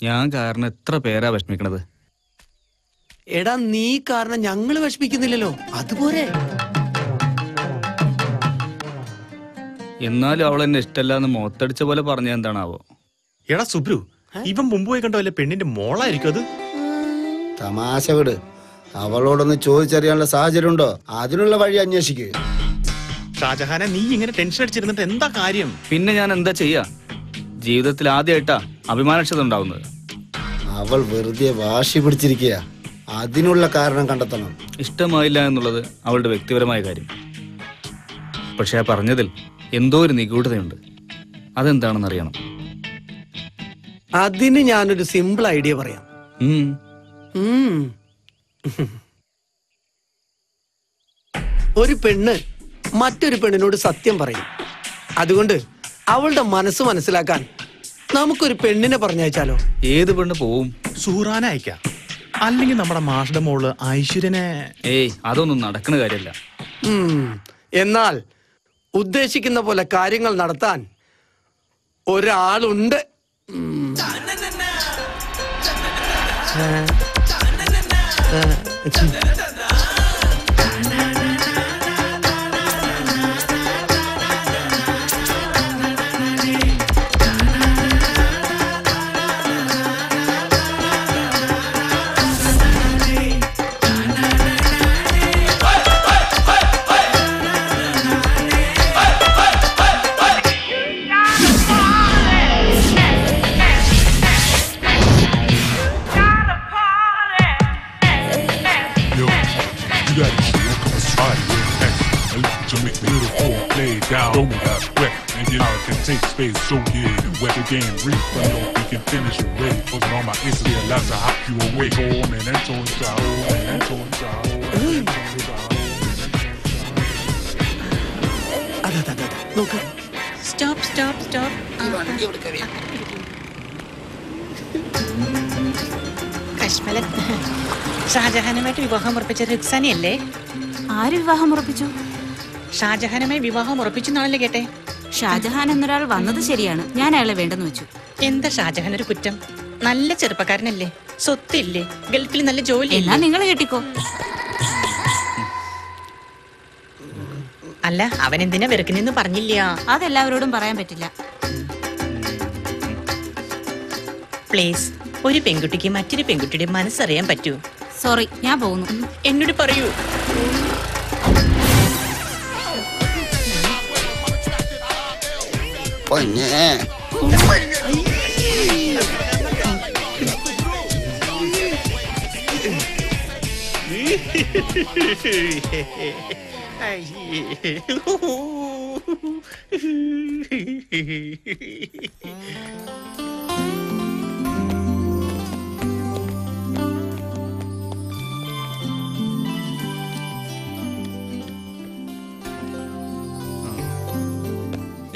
ഞാൻ കാരണം എത്ര പേരാ വിഷമിക്കണത്. എടാ, നീ കാരണം ഞങ്ങള് വിഷമിക്കുന്നില്ലല്ലോ, അതുപോലെ. എന്നാലും അവൾ എന്നെ ഇഷ്ടമല്ലാന്ന് മുഖത്തടിച്ച പോലെ പറഞ്ഞ എന്താണാവോ? എടാ സുബ്രു, ഇവൻ മുമ്പ് പോയി കണ്ടോ അല്ലെ പെണ്ണിന്റെ മോളായിരിക്കും അത്? തമാശ വിട്. അവളോടൊന്ന് ചോദിച്ചറിയാനുള്ള സാഹചര്യം ഉണ്ടോ? അതിനുള്ള വഴി അന്വേഷിക്കുക. ഷാജഹാനെ, നീ ഇങ്ങനെ ടെൻഷൻ അടിച്ചിരുന്നിട്ട് എന്താ കാര്യം? പിന്നെ ഞാൻ എന്താ ചെയ്യാ? ജീവിതത്തിൽ ആദ്യമായിട്ടാ അഭിമാനക്ഷത ഉണ്ടാവുന്നത്. അവൾ വെറുതെ വാശി പിടിച്ചിരിക്കുക. അതിനുള്ള കാരണം കണ്ടെത്തണം. ഇഷ്ടമായില്ല എന്നുള്ളത് അവളുടെ വ്യക്തിപരമായ കാര്യം. പക്ഷെ ആ പറഞ്ഞതിൽ എന്തോ ഒരു നിഗൂഢതയുണ്ട്. അതെന്താണെന്ന് അറിയണം. അതിന് ഞാനൊരു സിമ്പിൾ ഐഡിയ പറയാം. ഒരു പെണ്ണ് മറ്റൊരു പെണ്ണിനോട് സത്യം പറയും. അതുകൊണ്ട് അവളുടെ മനസ്സ് മനസ്സിലാക്കാൻ നമുക്കൊരു പെണ്ണിനെ പറഞ്ഞയച്ചാലോ? ഏത് പെണ്ണ് പോവും? സൂറാനെ അയക്കാം. അല്ലെങ്കിൽ നമ്മുടെ മാഷയുടെ മോള് ഐശ്വര്യനെ. ഏയ്, അതൊന്നും നടക്കുന്ന കാര്യമല്ല. എന്നാൽ ഉദ്ദേശിക്കുന്ന പോലെ കാര്യങ്ങൾ നടത്താൻ ഒരാളുണ്ട്. Take space, so yeah, wet the game, refund, we can finish it, ready, posting on my Insta, realize I hop you away, go on and enter on child, and enter on child. Stop, stop, stop. കശ്മലൻ, ഷാജഹാനുമായിട്ട് വിവാഹം ഉറപ്പിച്ച റുക്സാനയല്ലേ? ആര് വിവാഹം ഉറപ്പിച്ചു? ഷാജഹാനുമായി വിവാഹം ഉറപ്പിച്ചെന്നാണല്ലേ കേട്ടെ? ഷാജഹാൻ എന്നൊരാൾ വന്നത് ശരിയാണ്. ഞാൻ അയാളെ വേണ്ടെന്ന് വെച്ചു. എന്താ ഷാജഹാൻ ഒരു കുറ്റം? നല്ല ചെറുപ്പക്കാരനല്ലേ, സ്വത്തില്ലേ, ഗൾഫിൽ നല്ല ജോലി. എന്നാ നിങ്ങൾ കെട്ടിക്കോ. അല്ല, അവൻ എന്തിനാ വെറുക്കുന്നെന്ന് പറഞ്ഞില്ല. അതെല്ലാവരോടും പറയാൻ പറ്റില്ല. പ്ലീസ്, ഒരു പെൺകുട്ടിക്ക് മറ്റൊരു പെൺകുട്ടിയുടെ മനസ്സറിയാൻ പറ്റൂ? സോറി, ഞാൻ പോകുന്നു. എന്നോട് പറയൂ.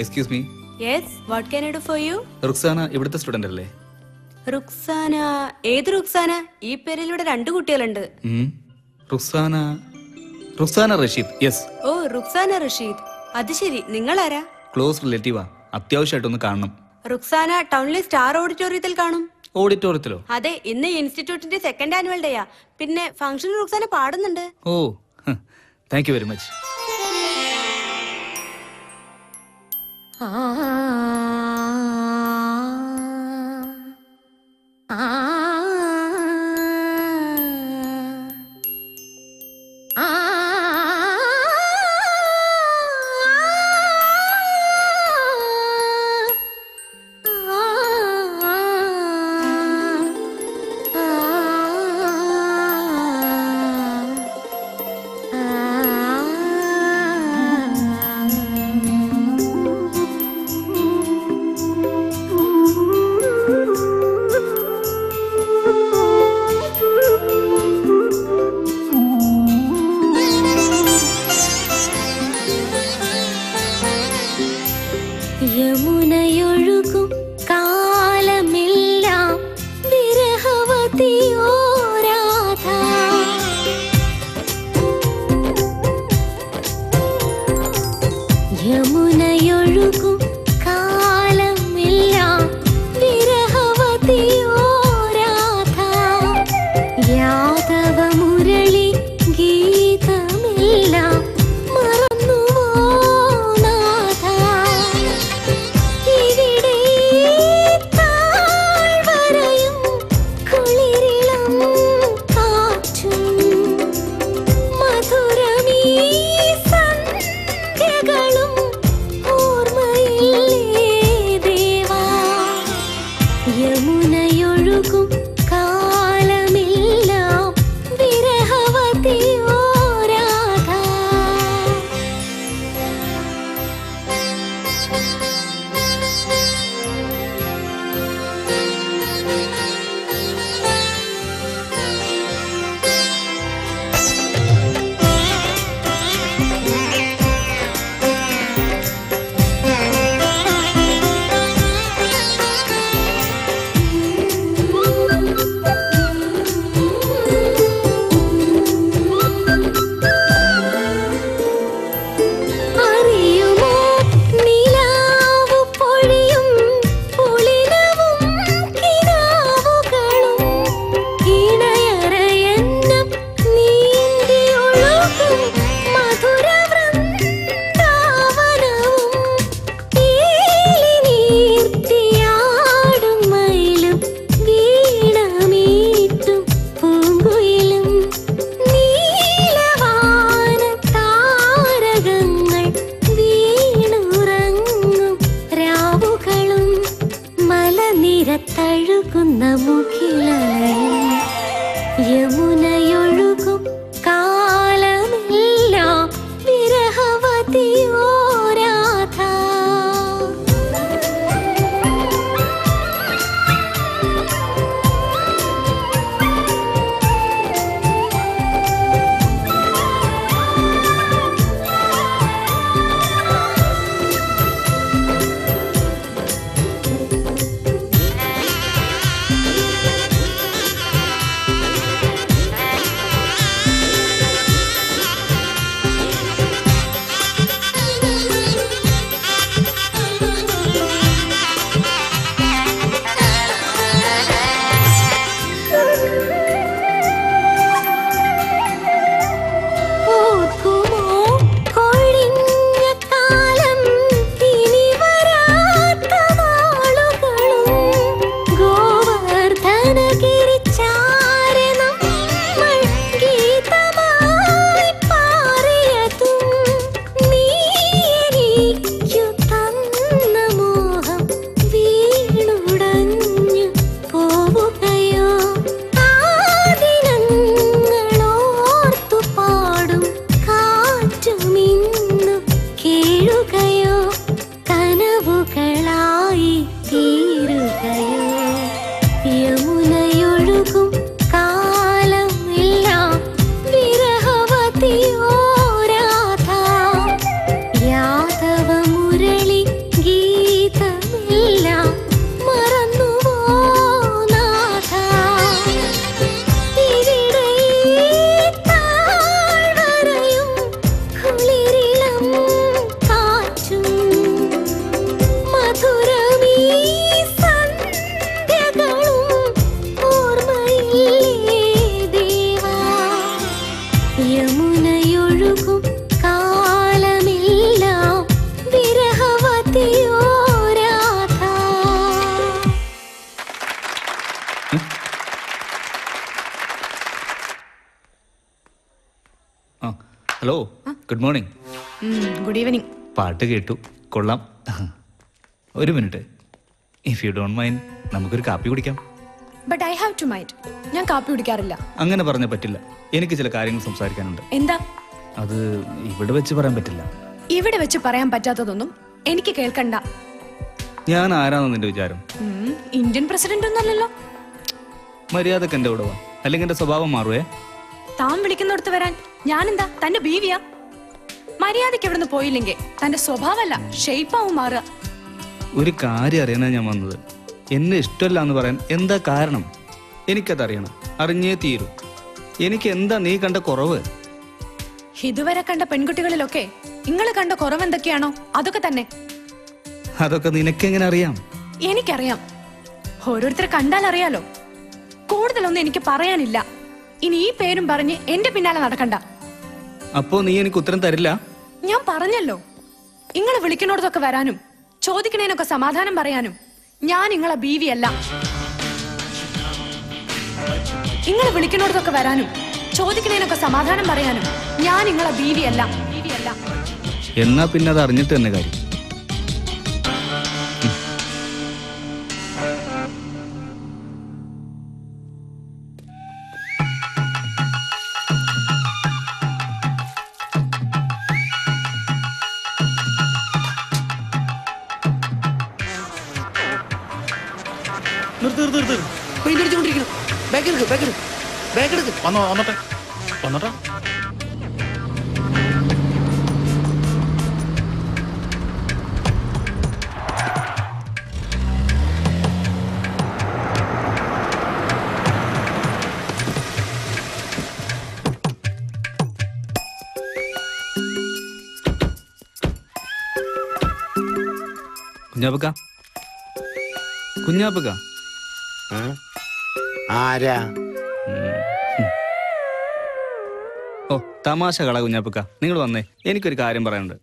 Excuse me. Yes, what can I do for you? Ruksana ഇവിടുത്തെ സ്റ്റുഡന്റ് അല്ലേ? റുക്സാന? ഏത് റുക്സാന? ഈ പേരിലൂടെ 2 കുട്ടികളുണ്ട്. റുക്സാന റഷീദ്. യെസ്. ഓ, റുക്സാന റഷീദ്. അത് ശരി, നിങ്ങൾ ആരാ? ക്ലോസ് റിലേറ്റീവാ. അത്യാവശ്യമായിട്ടൊന്ന് കാണണം. റുക്സാന ടൗണിലെ സ്റ്റാർ ഓഡിറ്റോറിയത്തിൽ കാണും. ഓഡിറ്റോറിയത്തിലോ? അതെ, ഇന്ന് ഇൻസ്റ്റിറ്റ്യൂട്ടിന്റെ 2nd ആനുവൽ ഡേയാ. പിന്നെ ഫംഗ്ഷൻ റുക്സാന പാടുന്നുണ്ട്. ഓ, താങ്ക് യു വെരി മച്ച്. യമുനയൊഴുകും കാലമെല്ലാം വിരഹവതിയോ രാധ. യമുനയൊഴുകും കാലമെല്ലാം വിരഹവതിയോ രാധ. യാദവ മുരളി ഗീതമെല്ലാം മറന്നുവോ നാഥ. ഇവിടെ താഴ്വരയും കുളിരിളം കാറ്റും മധുരമീ സന്ധ്യകളും ഓർമ്മയിൽ hello, good morning. Good evening. പാട്ട് കേട്ടു, കൊള്ളാം. ഒരു minute, if you don't mind നമുക്കൊരു കാപ്പി കുടിക്കാം. But I have to mind. ഞാൻ കാപ്പി കുടിക്കാറില്ല. അങ്ങനെ പറഞ്ഞാൽ പറ്റില്ല, എനിക്ക് ചില കാര്യങ്ങൾ സംസാരിക്കാനുണ്ട്. എന്താ? അത് ഇവിടെ വെച്ച് പറയാൻ പറ്റില്ല. ഇവിടെ വെച്ച് പറയാൻ പറ്റാത്തതൊന്നും എനിക്ക് കേൾക്കണ്ട. ഞാൻ ആരാണെന്ന് നിന്റെ വിചാരം? ഇന്ത്യൻ പ്രസിഡന്റ് ഒന്നല്ലല്ലോ. മര്യാദക്ക് എന്റെ കൂടെ വാ, അല്ലെങ്കിൽ എന്റെ സ്വഭാവം മാറുവേ. താൻ വിളിക്കുന്നിടത്ത് വരാൻ ഞാനെന്താ തന്റെ ബീവിയാ? മര്യാദക്ക് ഇവിടുന്ന് പോയില്ലെങ്കിൽ തന്റെ സ്വഭാവമല്ല ഷേപ്പാവും മാറുക. ഒരു കാര്യം അറിയാനാ ഞാൻ വന്നത്. എന്നെ ഇഷ്ടമല്ല എന്ന് പറയാൻ എന്താ കാരണം? എനിക്കതറിയണം, അറിഞ്ഞേ തീരൂ. എനിക്ക് എന്താ നീ കണ്ട കുറവ്? ഇതുവരെ കണ്ട പെൺകുട്ടികളിലൊക്കെ നിങ്ങൾ കണ്ട കുറവ് എന്തൊക്കെയാണോ അതൊക്കെ തന്നെ. അതൊക്കെ നിനക്കെങ്ങനെ അറിയാം? എനിക്കറിയാം. ഓരോരുത്തരെ കണ്ടാൽ അറിയാലോ. കൂടുതലൊന്നും എനിക്ക് പറയാനില്ല. ഇനി ഈ പേരും പറഞ്ഞ് എന്റെ പിന്നാലെ നടക്കണ്ട. അപ്പോ നീ എനിക്ക് ഉത്തരം തരില്ല? ഞാൻ പറഞ്ഞല്ലോ, നിങ്ങളെ വിളിക്കണോടത്തൊക്കെ വരാനും ചോദിക്കണേനൊക്കെ സമാധാനം പറയാനും ഞാൻ നിങ്ങളെ ബീവിയല്ല. നിങ്ങളെ വിളിക്കണോടത്തൊക്കെ വരാനും ചോദിക്കണേനൊക്കെ സമാധാനം പറയാനും ഞാൻ നിങ്ങളെ ബീവിയല്ല. എന്നാ പിന്നെ അത് അറിഞ്ഞിട്ട് തന്നെ കാര്യം. വന്നോട്ടെ. കുഞ്ഞാപ്പക്ക, കുഞ്ഞാപ്പക്ക. ആരാ? ഓ, തമാശ കള കുഞ്ഞാപ്പക്ക. നിങ്ങൾ വന്നേ, എനിക്കൊരു കാര്യം പറയാനുണ്ട്.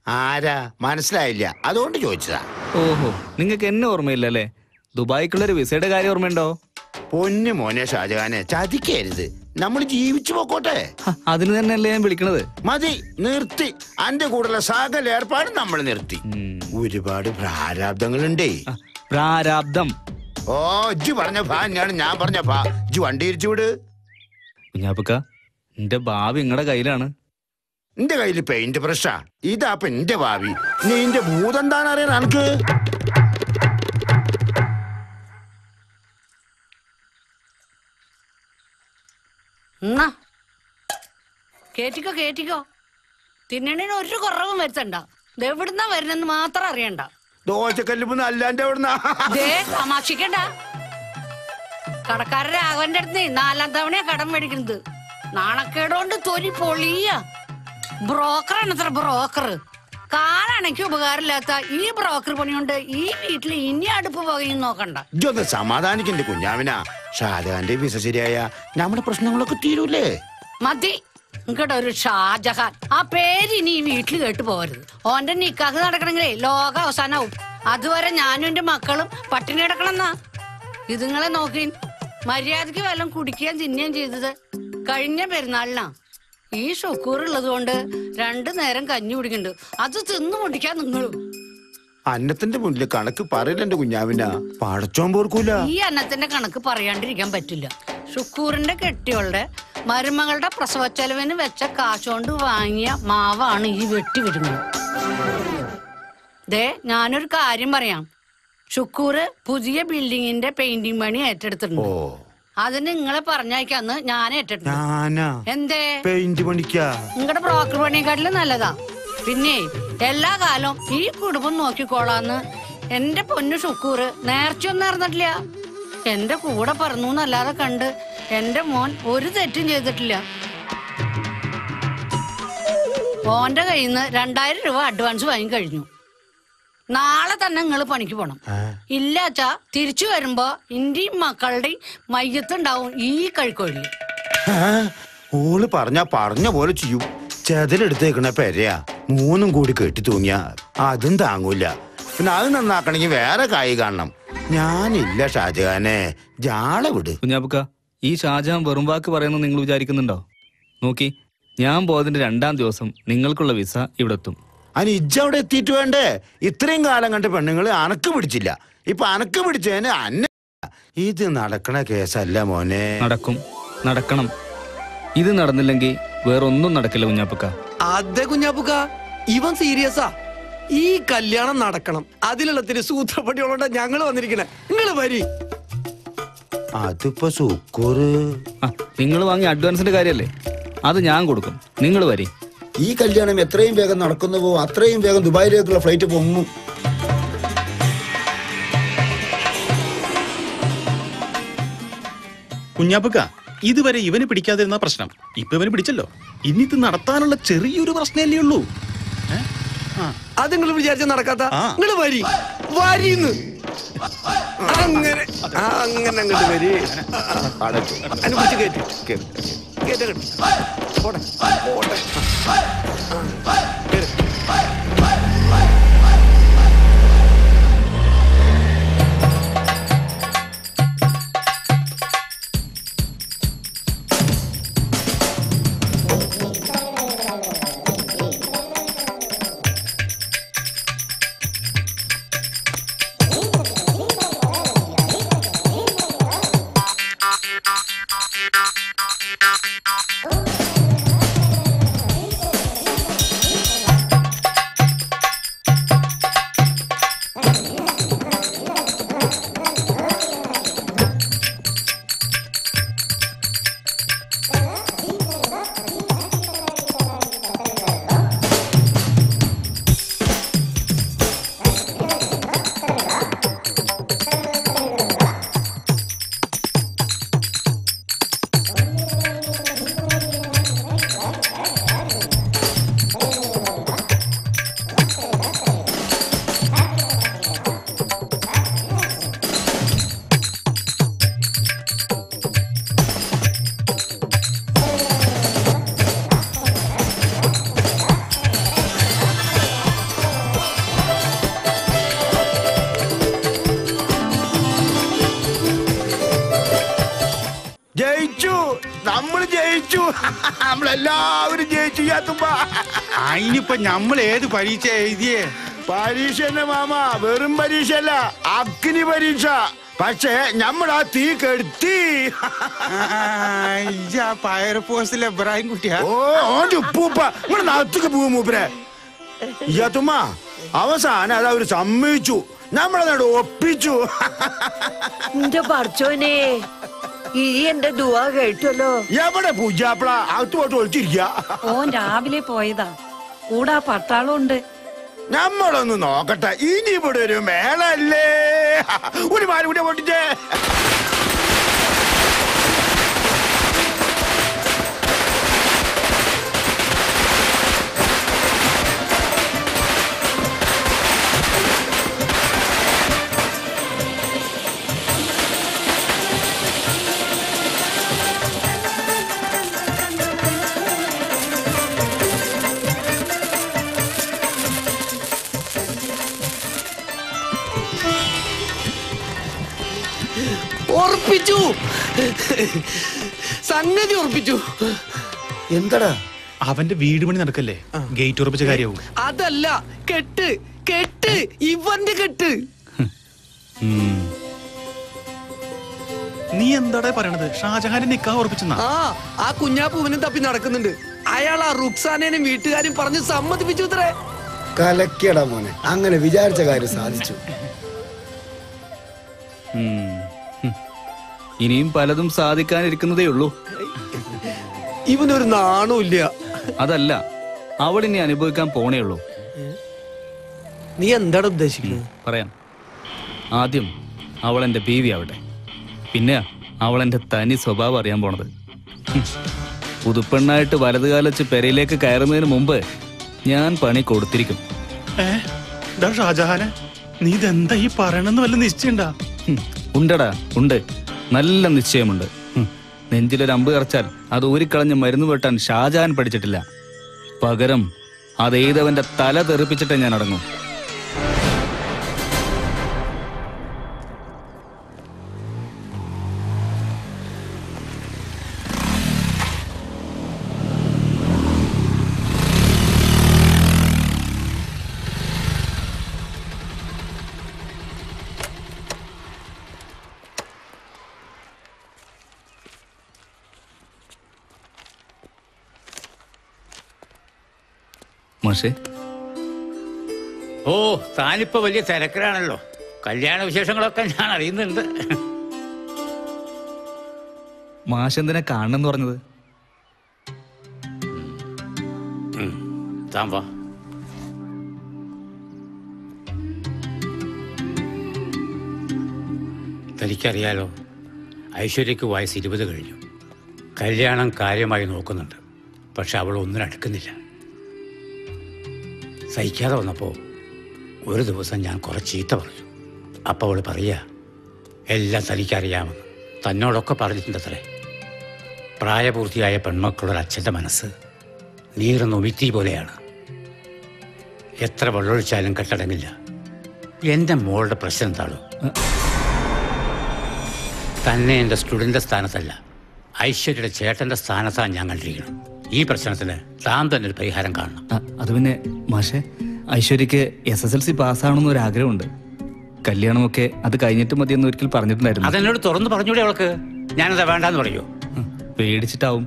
ആരാ? മനസ്സിലായില്ല, അതുകൊണ്ട് ചോദിച്ചതാ. ഓഹോ, നിങ്ങൾക്ക് എന്നെ ഓർമ്മയില്ലല്ലേ? ദുബായിക്കുള്ളൊരു വിസയുടെ കാര്യം ഓർമ്മയുണ്ടോ? പൊന്നു മോനെ ഷാജഹാനെ, ചതിക്കരുത്. നമ്മൾ ജീവിച്ചു പോക്കോട്ടെ. അതിന് തന്നെയല്ലേ ഞാൻ വിളിക്കണത്. മതി, നിർത്തി. അന്റെ കൂടെയുള്ള സകല ഏർപ്പാട് നമ്മൾ നിർത്തി. ഒരുപാട് പ്രാരാബ്ദങ്ങളുണ്ടേ. പ്രാരാബ്ദം? ഓ, ഇജ്ജ് പറഞ്ഞ ഭാ തന്നെയാണ് ഞാൻ പറഞ്ഞ ഭാ. ഇജ്ജ് വണ്ടി ഇരിച്ചുവിട്. കുഞ്ഞാപ്പക്ക, എന്റെ ഭാവി നിങ്ങളുടെ കയ്യിലാണ്. എന്റെ കയ്യിൽ പെയിന്റ് ബ്രഷാ. ഇതാപ്പ എന്റെ ഭാവി. നീ എന്റെ ഭൂതം എന്താണെന്നറിയാൻ എനിക്ക്. കേറ്റിക്കോ കേറ്റിക്കോ. തിന്നണിന് ഒരു കുറവും വരുത്തണ്ട. എവിടുന്നാ വരുന്നെന്ന് മാത്രം അറിയണ്ട. ദോശക്കല്ലുമ്പോ അല്ലാണ്ട് എവിടുന്നാ? തമാശിക്കണ്ട. കടക്കാരൻ രാഘവന്റെ അടുത്ത് 4ാം തവണയാ കടം മേടിക്കുന്നത്. നാണക്കേടോണ്ട് തൊലി പൊളിയ. ബ്രോക്കറാണ് അത്ര ബ്രോക്കർ. കാലാണെങ്കിൽ ഉപകാരമില്ലാത്ത ഈ ബ്രോക്കർ പണിയുണ്ട് ഈ വീട്ടിൽ ഇനി അടുപ്പ് പോകുകയും നോക്കണ്ട. ഇതൊന്ന് സമാധാനിക്കണ്ടേ കുഞ്ഞാവിന? ഷാജഹാന്റെ വിസ ശരിയായ നമ്മുടെ പ്രശ്നങ്ങളൊക്കെ തീരൂലേ? മതി ഇങ്ങടെ ഒരു ഷാജഹാൻ. ആ പേര് ഇനി ഈ വീട്ടിൽ കേട്ടു പോകരുത്. ഓന്റെ നിക്കാഹ് നടക്കണമെങ്കിലേ ലോക അവസാനാവും. അതുവരെ ഞാനും എന്റെ മക്കളും പട്ടിണി കിടക്കണമെന്നാ. ഇതുങ്ങളെ നോക്കി മര്യാദക്ക് വല്ലതും കുടിക്കുകയും തിന്നുകയും ചെയ്തത് കഴിഞ്ഞ പെരുന്നാളിനാ. ഈ ഷുക്കൂർ ഉള്ളത് കൊണ്ട് 2 നേരം കഞ്ഞി കുടിക്കുന്നുണ്ട്. അത് തിന്നു മുടിക്കാൻ നിങ്ങളും. അന്നത്തിന്റെ മുന്നിൽ കണക്ക് പറയില്ല എന്റെ കുഞ്ഞാവിന. പടച്ചോൻ പോർക്കൂല. ഈ അന്നത്തിന്റെ കണക്ക് പറയാണ്ടിരിക്കാൻ പറ്റില്ല. ഷുക്കൂറിന്റെ കെട്ടിയോളുടെ മരുമകളുടെ പ്രസവ ചെലവിന് വെച്ച കാശോണ്ട് വാങ്ങിയ മാവാണ് ഈ വെട്ടി വരുന്നത്. ദേ, ഞാനൊരു കാര്യം പറയാം. ഷുക്കൂറ് പുതിയ ബിൽഡിങ്ങിന്റെ പെയിന്റിംഗ് പണി ഏറ്റെടുത്തിട്ടുണ്ട്. അതിന് നിങ്ങളെ പറഞ്ഞയക്കാന്ന് ഞാൻ ഏറ്റെടുത്തു. എന്തേ? പെയിന്റ് പണിക്കാ? നിങ്ങളുടെ ബ്രോക്കർ പണിയെക്കാട്ടിലും നല്ലതാ. പിന്നെ എല്ലാ കാലവും ഈ കുടുംബം നോക്കിക്കോളാന്ന് എന്റെ പൊന്നു ഷുക്കൂറ് നേർച്ചയൊന്നും നേർന്നിട്ടില്ല. എന്റെ കൂടെ പറന്നു എന്നല്ലാതെ കണ്ട് എന്റെ മോൻ ഒരു തെറ്റും ചെയ്തിട്ടില്ല. മോന്റെ കയ്യിൽ നിന്ന് 2000 രൂപ അഡ്വാൻസ് വാങ്ങി കഴിഞ്ഞു. നാളെ തന്നെ നിങ്ങൾ പണിക്ക് പോണം. ഇല്ലാച്ചാ തിരിച്ചു വരുമ്പോ ഇന്ത്യയും മക്കളുടെയും മയ്യത്തുണ്ടാവും ഈ കഴിക്കൊഴിൽ. ഓള് പറഞ്ഞ പോലെ ചെയ്യും. ചെതിലെടുത്തേക്കണ പെരയാ. 3 കൂടി കെട്ടി തൂങ്ങിയ അതും താങ്ങൂല. പിന്നെ അത് നന്നാക്കണമെങ്കിൽ വേറെ കായ് കാണണം. ഞാനില്ല ഷാജഹാനെ, ജാള വിട്. കുഞ്ഞാപ്പക്ക, ഈ ഷാജഹാൻ വെറും വാക്ക് പറയുന്നത് നിങ്ങൾ വിചാരിക്കുന്നുണ്ടോ? നോക്കി, ഞാൻ പോയതിന്റെ 2-ാം ദിവസം നിങ്ങൾക്കുള്ള വിസ ഇവിടെ എത്തും. അതിന് ഇജ്ജവിടെ എത്തിയിട്ട് വേണ്ടേ? ഇത്രയും കാലം കണ്ട പെണ്ണുങ്ങള് അനക്ക് പിടിച്ചില്ല, ഇപ്പൊ അനക്ക് പിടിച്ചതിന് അന്ന. ഇത് നടക്കണ കേസല്ല മോനെ. നടക്കണം. ഇത് നടന്നില്ലെങ്കിൽ വേറൊന്നും നടക്കില്ല കുഞ്ഞാപ്പുക്ക. അതെ കുഞ്ഞാപ്പുക്ക, ഇവൻ സീരിയസാ. ഈ കല്യാണം നടക്കണം. അതിലുള്ളത്തിന് സൂത്രപ്പടിയോടെ ഞങ്ങൾ വന്നിരിക്കണേ. നിങ്ങൾ വരി. അതിപ്പോ സുക്കൂറ് നിങ്ങൾ വാങ്ങിയ അഡ്വാൻസിന്റെ കാര്യല്ലേ, അത് ഞാൻ കൊടുക്കും. നിങ്ങൾ വരി. ഈ കല്യാണം എത്രയും വേഗം നടക്കുന്നു പോകും, അത്രയും വേഗം ദുബായിലേക്കുള്ള ഫ്ലൈറ്റ് പൊങ്ങും. കുഞ്ഞാപ്പുക്ക, ഇതുവരെ ഇവന് പിടിക്കാതിരുന്ന പ്രശ്നം ഇപ്പൊ ഇവന് പിടിച്ചല്ലോ. ഇനി ഇത് നടത്താനുള്ള ചെറിയൊരു പ്രശ്നമല്ലേ ഉള്ളൂ. അത് നിങ്ങൾ വിചാരിച്ച നടക്കാത്ത. നിങ്ങൾ വരി വരിന്ന് അങ്ങനെ അങ്ങോട്ട് വരി. അനുഭവിച്ച് കേട്ട് പോട്ടെ. നമ്മളെല്ലാവരും ജയിച്ചു. അതിനിപ്പോ നമ്മൾ ഏത് പരീക്ഷ എഴുതിയേ? പരീക്ഷ തന്നെ മാമ, വെറും പരീക്ഷ അല്ല, അഗ്നി പരീക്ഷ. പക്ഷേ നമ്മൾ ആ തീ കെടുത്തി. ഫയർഫോഴ്സിലെ ഇബ്രാഹിം കുട്ടിയാ. ഓന്റെ ഉപ്പൂപ്പ നിങ്ങളെ നാട്ടിക്ക് പോവും മൂപ്പരെ. ഇയ്യാത്തുമ്മ അവസാനം അത് അവര് സമ്മതിച്ചു, നമ്മളതോട് ഒപ്പിച്ചു. എന്റെ പറച്ചോനെ, ഈ എന്റെ ദുആ കേട്ടല്ലോ. എവിടെ പൂജാപ്പള അകത്ത് പോയിട്ട് ഒളിച്ചിരിക്ക. ഓൻ രാവിലെ പോയതാ, കൂടാ പട്ടാളം ഉണ്ട്. നമ്മളൊന്ന് നോക്കട്ടെ, ഇനി ഇവിടെ ഒരു മേളല്ലേ. ഒരു മാറി കൂടെ പൊട്ടിച്ചേ. ഉറപ്പിച്ചു, സംഗതി ഉറപ്പിച്ചു. എന്താടാ അവന്റെ വീട് പണി നടക്കല്ലേ, ഗേറ്റ് ഉറപ്പിച്ച കാര്യവും. അതല്ല, കെട്ട് കെട്ട് ഇവന്റെ കെട്ട്. നീ എന്താടാ പറയണത്? ഷാജഹാന്റെ നിക്കാഹ് ഉറപ്പിച്ചെന്നാ? ആ കുഞ്ഞാപ്പൂവനും തപ്പി നടക്കുന്നുണ്ട്. അയാൾ ആ റുക്സാനേനും വീട്ടുകാരും പറഞ്ഞ് സമ്മതിപ്പിച്ചു. ഇത്രേ കലക്കിയടാ മോനെ, അങ്ങനെ വിചാരിച്ച കാര്യം സാധിച്ചു. ഇനിയും പലതും സാധിക്കാനിരിക്കുന്നതേ ഉള്ളൂ. ഇവനൊരു നാണമില്ല. അതല്ല, അവൾ ഇനി അനുഭവിക്കാൻ പോണേ ഉള്ളൂ. നീ എന്താണ് ഉദ്ദേശിക്കുന്നത്? പറയാം. ആദ്യം അവൾ എന്റെ ബീവി ആവട്ടെ, പിന്നെ അവൾ എന്റെ തനി സ്വഭാവം അറിയാൻ പോണത്. പുതുപ്പെണ്ണായിട്ട് വലതുകാലച്ച് പെരയിലേക്ക് കയറുന്നതിന് മുമ്പ് ഞാൻ പണി കൊടുത്തിരിക്കും. ഷാജഹാനെ, നീ ഇതെന്താ ഈ പറയണെന്ന് വല്ല നിശ്ചയണ്ടാ? ഉണ്ടടാ, ഉണ്ട്, നല്ല നിശ്ചയമുണ്ട്. നെഞ്ചിലൊരു അമ്പ് കറച്ചാൽ അത് ഊരിക്കളഞ്ഞ് മരുന്ന് വെട്ടാൻ ഷാജഹാൻ പഠിച്ചിട്ടില്ല. പകരം അതെയ്തവന്റെ തല തെറിപ്പിച്ചിട്ടേ ഞാൻ അടങ്ങും. മാഷേ ഓ താനിപ്പോ വലിയ തിരക്കിലാണല്ലോ. കല്യാണ വിശേഷങ്ങളൊക്കെ ഞാൻ അറിയുന്നുണ്ട്. മാഷ് എന്തിനാ കാണണമെന്ന് പറഞ്ഞത്? താൻ വാ. തനിക്കറിയാലോ, ഐശ്വര്യക്ക് വയസ്സ് 20 കഴിഞ്ഞു. കല്യാണം കാര്യമായി നോക്കുന്നുണ്ട്. പക്ഷെ അവൾ ഒന്നും അടുക്കുന്നില്ല. സഹിക്കാതെ വന്നപ്പോൾ ഒരു ദിവസം ഞാൻ കുറച്ച് ചീത്ത പറഞ്ഞു. അപ്പോൾ അവൾ പറയുക, എല്ലാം തനിക്കറിയാമെന്ന്. തന്നോടൊക്കെ പറഞ്ഞിട്ടുണ്ടത്രേ. പ്രായപൂർത്തിയായ പെൺമക്കളുടെ അച്ഛൻ്റെ മനസ്സ് നീറുന്ന ഉമിത്തി പോലെയാണ്. എത്ര വെള്ളമൊഴിച്ചാലും കെട്ടടങ്ങില്ല. എൻ്റെ മോളുടെ പ്രശ്നം എന്താണോ? തന്നെ എൻ്റെ സ്റ്റുഡൻ്റെ സ്ഥാനത്തല്ല, ഐശ്വര്യയുടെ ചേട്ടൻ്റെ സ്ഥാനത്താണ് ഞാൻ കണ്ടിരിക്കണം. ഈ പ്രശ്നത്തിന് താൻ തന്നെ ഒരു പരിഹാരം കാണണം. അത് പിന്നെ മാഷെ, ഐശ്വര്യക്ക് SSLC പാസ്സാവണമെന്ന് ഒരു ആഗ്രഹമുണ്ട്. കല്യാണമൊക്കെ അത് കഴിഞ്ഞിട്ട് മതിയെന്ന് ഒരിക്കൽ പറഞ്ഞിട്ടുണ്ടായിരുന്നു. അതെന്നോട് തുറന്നു പറഞ്ഞൂടെ അവൾക്ക്? ഞാനതാ വേണ്ടാന്ന് പറയൂ? പേടിച്ചിട്ടാവും.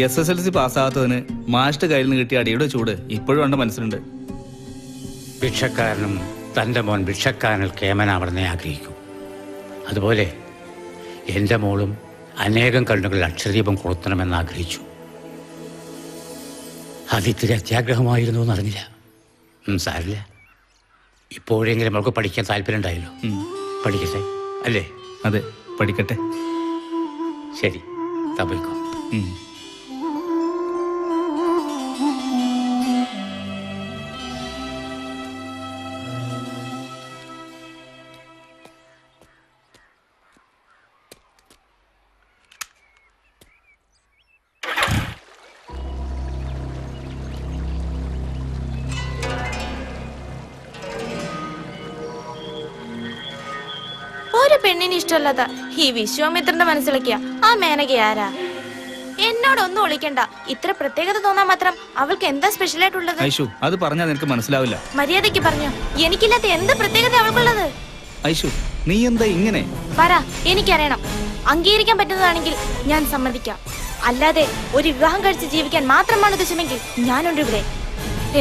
SSLC പാസ്സാകാത്തതിന് മാഷിന്റെ കയ്യിൽ നിന്ന് കിട്ടിയ അടിയുടെ ചൂട് ഇപ്പോഴും എൻ്റെ മനസ്സിലുണ്ട്. ഭിക്ഷക്കാരനും തൻ്റെ മോൻ ഭിക്ഷക്കാരനിൽ കേമനാവണമെന്നേ ആഗ്രഹിക്കൂ. അതുപോലെ എൻ്റെ മോളും അനേകം കണ്ണുകളിൽ അക്ഷരദീപം കൊളുത്തണമെന്ന് ആഗ്രഹിച്ചു. അതിത്തിരി അത്യാഗ്രഹമായിരുന്നു എന്നറിഞ്ഞില്ല. സാരില്ല, ഇപ്പോഴെങ്കിലും അവൾക്ക് പഠിക്കാൻ താല്പര്യം ഉണ്ടായല്ലോ. പഠിക്കട്ടെ അല്ലേ? അതെ, പഠിക്കട്ടെ. ശരി, തപോയിക്കോ. ഒരു പെണ്ണിന് ഇഷ്ടമല്ലാത്ത ഈ വിശ്വാമിത്രന്റെ മനസ്സിലാക്കിയ ആ മേനക ആരാ? എന്നോടൊന്നും ഒളിക്കണ്ട. ഇത്ര പ്രത്യേകത തോന്നാൻ മാത്രം അവൾക്ക് എന്താ സ്പെഷ്യൽ ആയിട്ടുള്ളത്? ഐഷു, അത് പറഞ്ഞാൽ നിനക്ക് മനസ്സിലാവില്ല. മര്യാദയ്ക്ക് പറഞ്ഞു. എനിക്കില്ലാത്ത എന്ത് പ്രത്യേകത അവൾക്കുള്ളത്? ഐഷു, നീ എന്താ ഇങ്ങനെ? പറ, എനിക്കറിയണം. അംഗീകരിക്കാൻ പറ്റുന്നതാണെങ്കിൽ ഞാൻ സമ്മതിക്കാം. അല്ലാതെ ഒരു വിവാഹം കഴിച്ച് ജീവിക്കാൻ മാത്രമാണ് ഉദ്ദേശമെങ്കിൽ ഞാനുണ്ട് ഇവിടെ.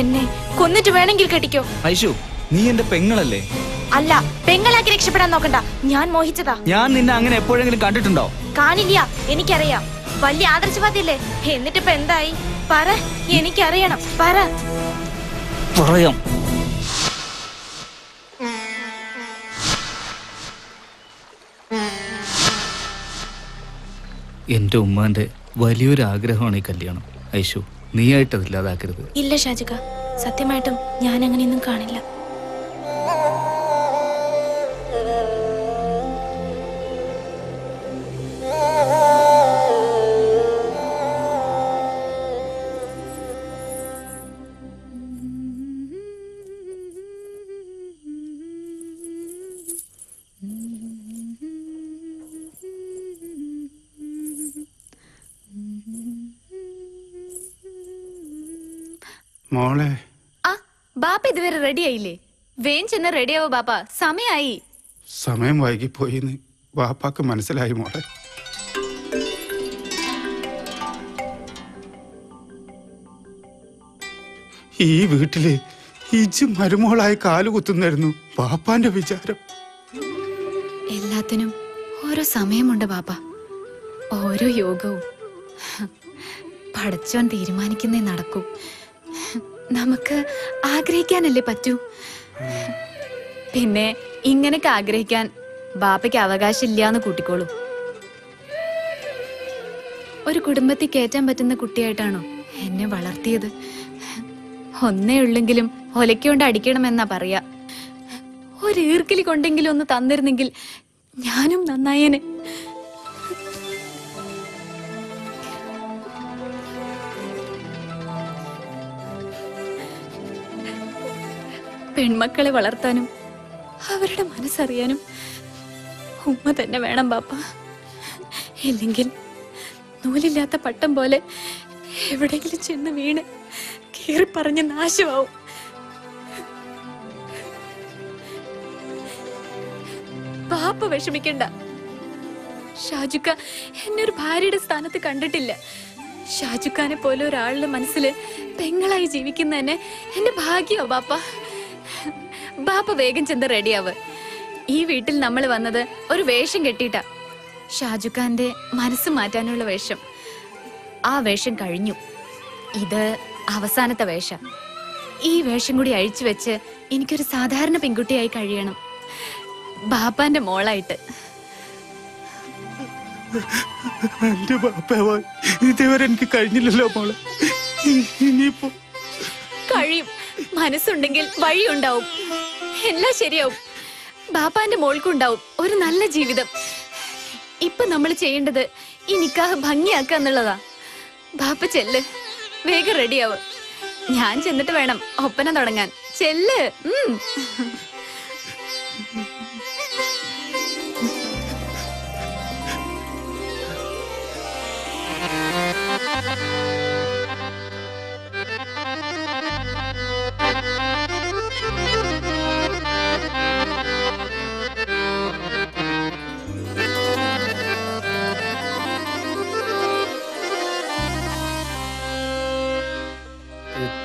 എന്നെ കൊന്നിട്ട് വേണമെങ്കിൽ കെട്ടിക്കോ. ഐഷു, നീ എന്റെ പെങ്ങളല്ലേ? അല്ല, പെങ്ങളാക്കി രക്ഷപ്പെടാൻ നോക്കണ്ട. ഞാൻ മോഹിച്ചതാ. ഞാൻ നിന്നെ അങ്ങനെ എപ്പോഴെങ്കിലും കണ്ടിട്ടുണ്ടോ? കാണില്ല, എനിക്കറിയാം. വലിയ ആദർശവാദിയല്ലേ? എന്നിട്ടിപ്പോ എന്തായി? പറ, എനിക്കറിയണം. പറ. പറയാം. എന്റെ ഉമ്മാന്റെ വലിയൊരു ആഗ്രഹമാണ് ഈ കല്യാണം. ഐഷു, നീയായിട്ടതില്ലാതാക്കരുത്. ഇല്ല ഷാജിക, സത്യമായിട്ടും ഞാൻ അങ്ങനെയൊന്നും കാണില്ല. മോളെ, ആ ബാപ്പ ഇതുവരെ റെഡി ആയില്ലേ? വേഗം ചെന്ന് റെഡിയാവോ ബാപ്പ, സമയായി. സമയം വൈകിപ്പോയിന്ന് വാപ്പാക്ക് മനസ്സിലായി മോളെ. ഈ വീട്ടില് ഇജ് മരുമോളായി കാലുകുത്തുന്നായിരുന്നു വാപ്പാന്റെ വിചാരം. എല്ലാത്തിനും ഓരോ സമയമുണ്ട് ബാപ്പ, ഓരോ യോഗവും. പടച്ചോൻ തീരുമാനിക്കുന്നേ നടക്കൂ. നമുക്ക് ആഗ്രഹിക്കാനല്ലേ പറ്റൂ. പിന്നെ ഇങ്ങനെയൊക്കെ ആഗ്രഹിക്കാൻ ബാപ്പയ്ക്ക് അവകാശം ഇല്ലാന്ന് കൂട്ടിക്കോളൂ. ഒരു കുടുംബത്തിൽ കയറ്റാൻ പറ്റുന്ന കുട്ടിയായിട്ടാണോ എന്നെ വളർത്തിയത്? ഒന്നേ ഉള്ളെങ്കിലും ഒലക്കൊണ്ട് അടിക്കണമെന്നാ പറയാ. ഒരു ഈർക്കിലി കൊണ്ടെങ്കിലും ഒന്ന് തന്നിരുന്നെങ്കിൽ ഞാനും നന്നായേനെ. പെൺമക്കളെ വളർത്താനും അവരുടെ മനസ്സറിയാനും ഉമ്മ തന്നെ വേണം ബാപ്പ. ഇല്ലെങ്കിൽ നൂലില്ലാത്ത പട്ടം പോലെ എവിടെയെങ്കിലും ചെന്ന് വീണ് കീറി പറഞ്ഞ് നാശമാവും. ബാപ്പ വിഷമിക്കണ്ട. ഷാജുക്ക എന്നെ ഒരു ഭാര്യയുടെ സ്ഥാനത്ത് കണ്ടിട്ടില്ല. ഷാജുഖാനെ പോലെ ഒരാളുടെ മനസ്സില് പെങ്ങളായി ജീവിക്കുന്നതന്നെ എന്റെ ഭാഗ്യോ ബാപ്പ. ബാപ്പ വേഗം ചെന്ന് റെഡിയാവ്. ഈ വീട്ടിൽ നമ്മൾ വന്നത് ഒരു വേഷം കെട്ടിയിട്ടാ. ഷാജുഖാന്റെ മനസ്സ് മാറ്റാനുള്ള വേഷം. ആ വേഷം കഴിഞ്ഞു. ഇത് അവസാനത്തെ വേഷം. ഈ വേഷം കൂടി അഴിച്ചു വെച്ച് എനിക്കൊരു സാധാരണ പെൺകുട്ടിയായി കഴിയണം, ബാപ്പാന്റെ മോളായിട്ട്. എന്റെ ബാപ്പാവാൻ ഇതുവരെ എനിക്ക് കഴിഞ്ഞില്ലല്ലോ മോളെ. ഇനിയിപ്പോ കഴിയും. മനസ്സുണ്ടെങ്കിൽ വഴിയുണ്ടാവും, എല്ലാം ശരിയാവും. ബാപ്പാന്റെ മോൾക്കുണ്ടാവും ഒരു നല്ല ജീവിതം. ഇപ്പൊ നമ്മൾ ചെയ്യേണ്ടത് ഈ നിക്കാഹ് ഭംഗിയാക്കുക എന്നുള്ളതാ. ബാപ്പ ചെല്ല്, വേഗം റെഡിയാവ്. ഞാൻ ചെന്നിട്ട് വേണം ഒപ്പന തുടങ്ങാൻ. ചെല്ല്.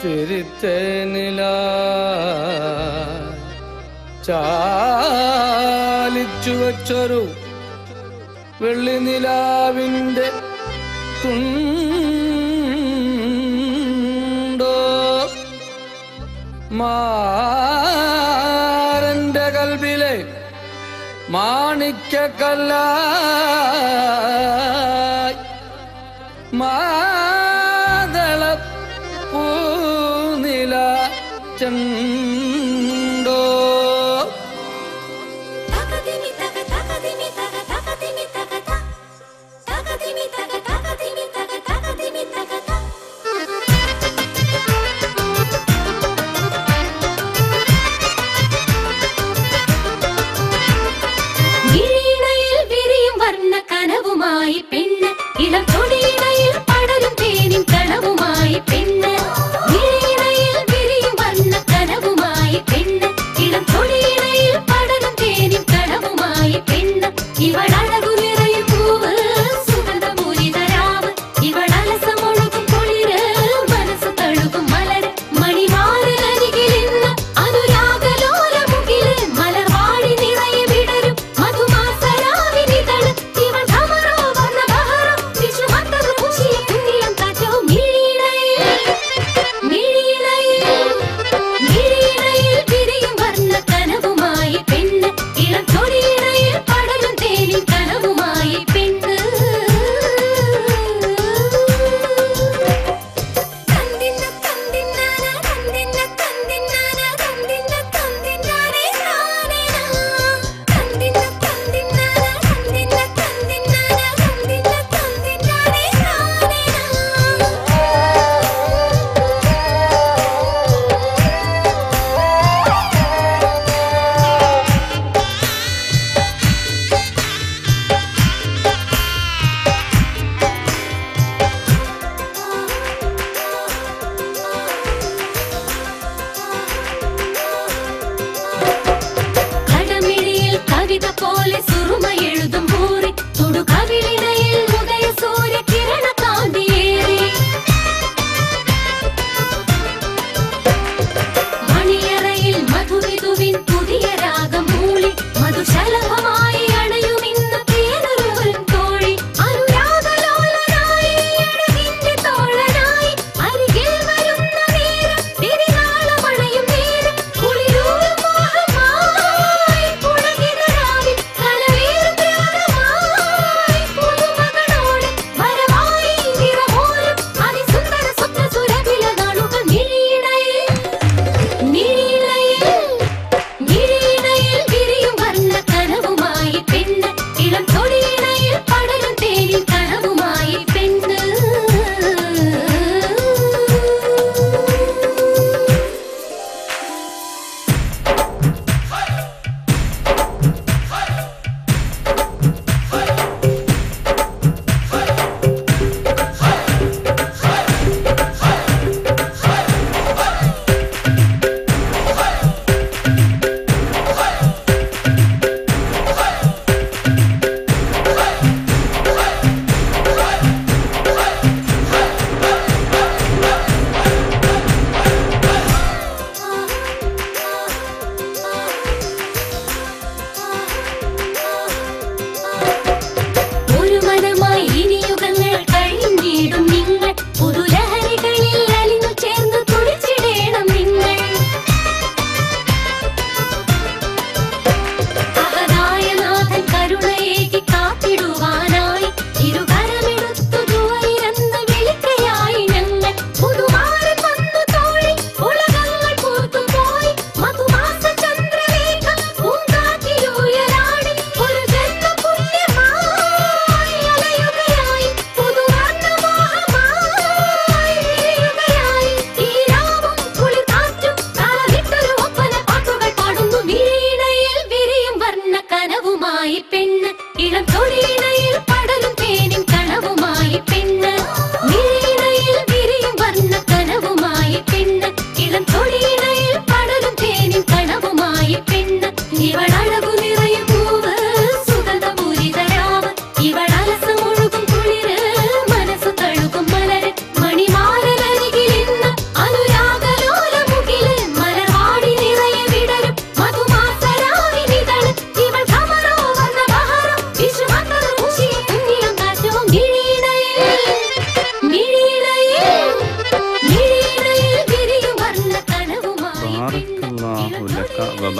തിരുത്തേനില ചാലിച്ചു വച്ചൊരു വെള്ളി നിലാവിൻ്റെ തുണ്ടോ മാരന്റെ കൽബിലെ മാണിക്യക്കല്ലായി മാതള പൂനില ചണ്ടോ കനവുമായി പെണ്ണ് ഇളം തൊടിയിടയിൽ പടരും തേനിൻ കനവുമായി പെണ്ണ് വിരിയും വർണ്ണ കനവുമായി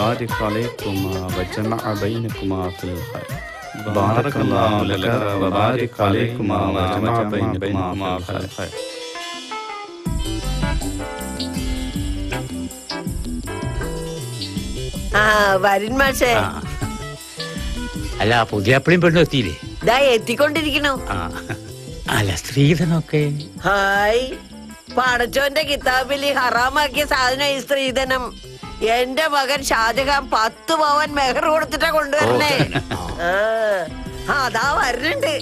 وبارك عليكما وجمع بينكما في الخير بارك الله لك وبارك عليكما وجمع بينكما في الخير. വരൻ മാഷേ. അല്ല പുതിയ അപ്പളിയും പെണ്ണും എത്തിയില്ലേ? ദാ എത്തിക്കൊണ്ടിരിക്കണോ? അല്ല സ്ത്രീധനൊക്കെ ഹായ്, പടച്ചോന്റെ കിതാബിൽ ഹറാമാക്കിയ സാധനം ഈ സ്ത്രീധനം. എന്റെ മകൻ ഷാജഹാൻ 10 പവൻ മെഹർ കൊടുത്തിട്ടാ കൊണ്ടുവരണേ. അതാ വരുന്നുണ്ട്.